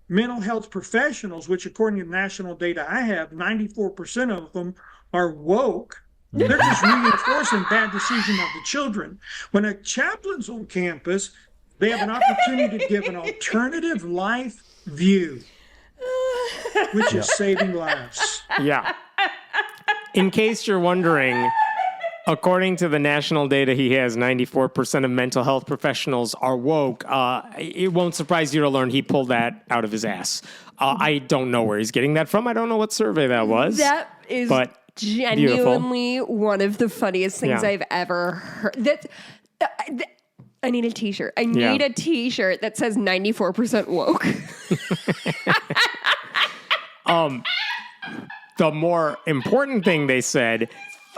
mental health professionals, which according to national data I have, 94% of them are woke, they're just reinforcing bad decision of the children. When a chaplain's on campus, they have an opportunity to give an alternative life view, which is saving lives. Yeah. In case you're wondering, according to the national data he has, 94% of mental health professionals are woke. It won't surprise you to learn he pulled that out of his ass. I don't know where he's getting that from. I don't know what survey that was. That is but genuinely one of the funniest things Yeah. I've ever heard. I need a t-shirt. I need a t-shirt that says 94% woke. The more important thing they said,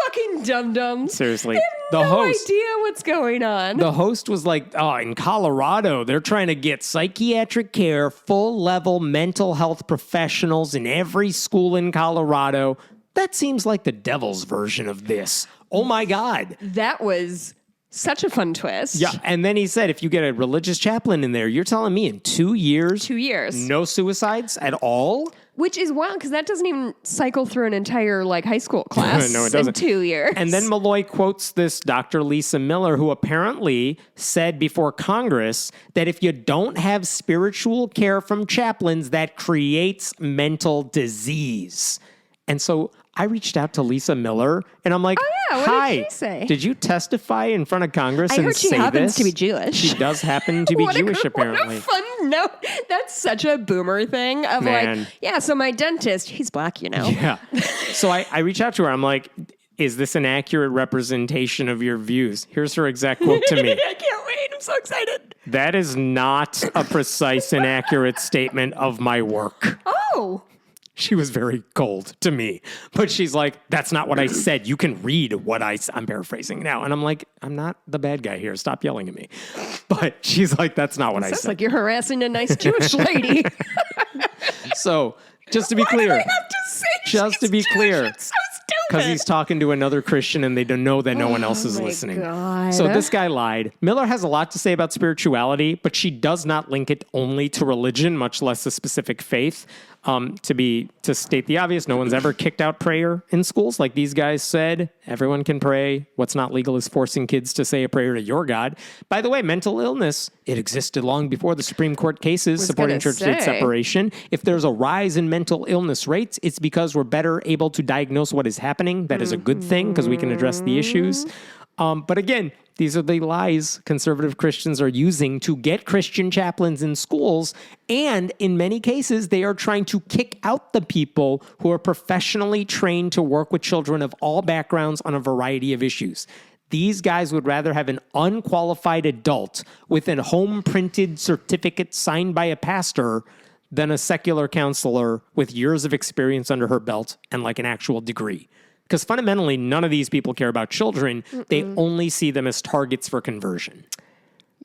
Fucking dum-dums. seriously, I have the no host. idea what's going on. The host was like, oh, in Colorado, they're trying to get psychiatric care, full-level mental health professionals in every school in Colorado. That seems like the devil's version of this. Oh, my God. That was such a fun twist. Yeah, and then he said, if you get a religious chaplain in there, you're telling me in 2 years, 2 years. no suicides at all? Which is wild because that doesn't even cycle through an entire high school class No, it doesn't. in 2 years. And then Malloy quotes this Dr. Lisa Miller, who apparently said before Congress that if you don't have spiritual care from chaplains, that creates mental disease. And so I reached out to Lisa Miller, and I'm like, yeah, what hi, did she say? did you testify in front of Congress I and heard she say happens this? to be Jewish. She does happen to be Jewish, apparently. What a fun note. That's such a boomer thing of Man. so my dentist, he's black, Yeah. So I reach out to her. I'm like, is this an accurate representation of your views? Here's her exact quote to me. I can't wait. I'm so excited. That is not a precise and accurate statement of my work. Oh. She was very cold to me, but she's like, that's not what I said. You can read what I'm paraphrasing now. And I'm like, I'm not the bad guy here. Stop yelling at me. But she's like, that's not what I Sounds said. like you're harassing a nice Jewish lady. So just to be clear, Why do I have to say just to she's be Jewish? clear, It's so because stupid. he's talking to another Christian and they don't know that no one else is my listening. God. So this guy lied. Miller has a lot to say about spirituality, but she does not link it only to religion, much less a specific faith. To state the obvious, no one's ever kicked out prayer in schools. Like these guys said, everyone can pray. What's not legal is forcing kids to say a prayer to your God. By the way, mental illness, it existed long before the Supreme Court cases supporting gonna church-state say. separation. If there's a rise in mental illness rates, it's because we're better able to diagnose what is happening. That is a good thing because we can address the issues. But again, these are the lies conservative Christians are using to get Christian chaplains in schools. And in many cases, they are trying to kick out the people who are professionally trained to work with children of all backgrounds on a variety of issues. These guys would rather have an unqualified adult with a home printed certificate signed by a pastor than a secular counselor with years of experience under her belt and like an actual degree. Because fundamentally, none of these people care about children. They only see them as targets for conversion.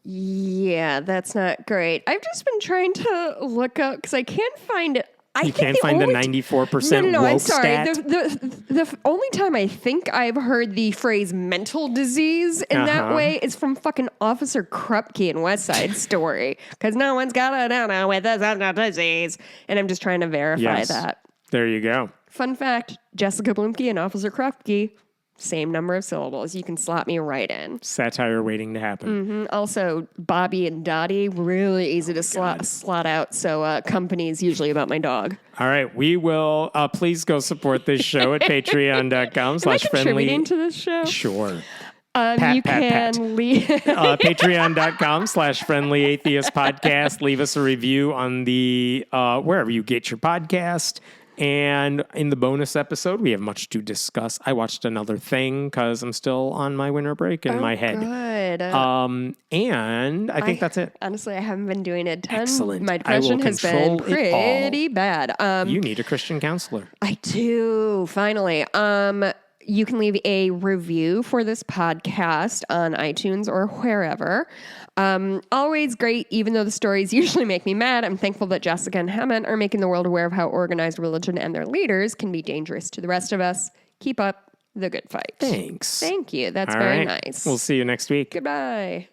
Yeah, that's not great. I've just been trying to look up because I can't find it. You can't find the 94% No, woke I'm sorry. stat? The only time I think I've heard the phrase mental disease in that way is from fucking Officer Krupke in West Side Story. Because no one's got to know with this mental disease. And I'm just trying to verify that. There you go. Fun fact, Jessica Blumke and Officer Krupke, same number of syllables. You can slot me right in. Satire waiting to happen. Also, Bobby and Dottie, really easy to slot out. So company is usually about my dog. All right. We will, please go support this show at patreon.com/friendly. Am I contributing to this show? Sure. You can leave. Patreon.com/friendly atheist podcast. Leave us a review on the, wherever you get your podcast. And in the bonus episode, we have much to discuss. I watched another thing because I'm still on my winter break in my head. Good. And I think that's it. Honestly, I haven't been doing a ton. Excellent. My I will depression has been control it all. pretty bad. You need a Christian counselor. I do, finally. You can leave a review for this podcast on iTunes or wherever. Always great, even though the stories usually make me mad. I'm thankful that Jessica and Hammond are making the world aware of how organized religion and their leaders can be dangerous to the rest of us. Keep up the good fight. Thanks. Thank you. That's All very right. nice. We'll see you next week. Goodbye.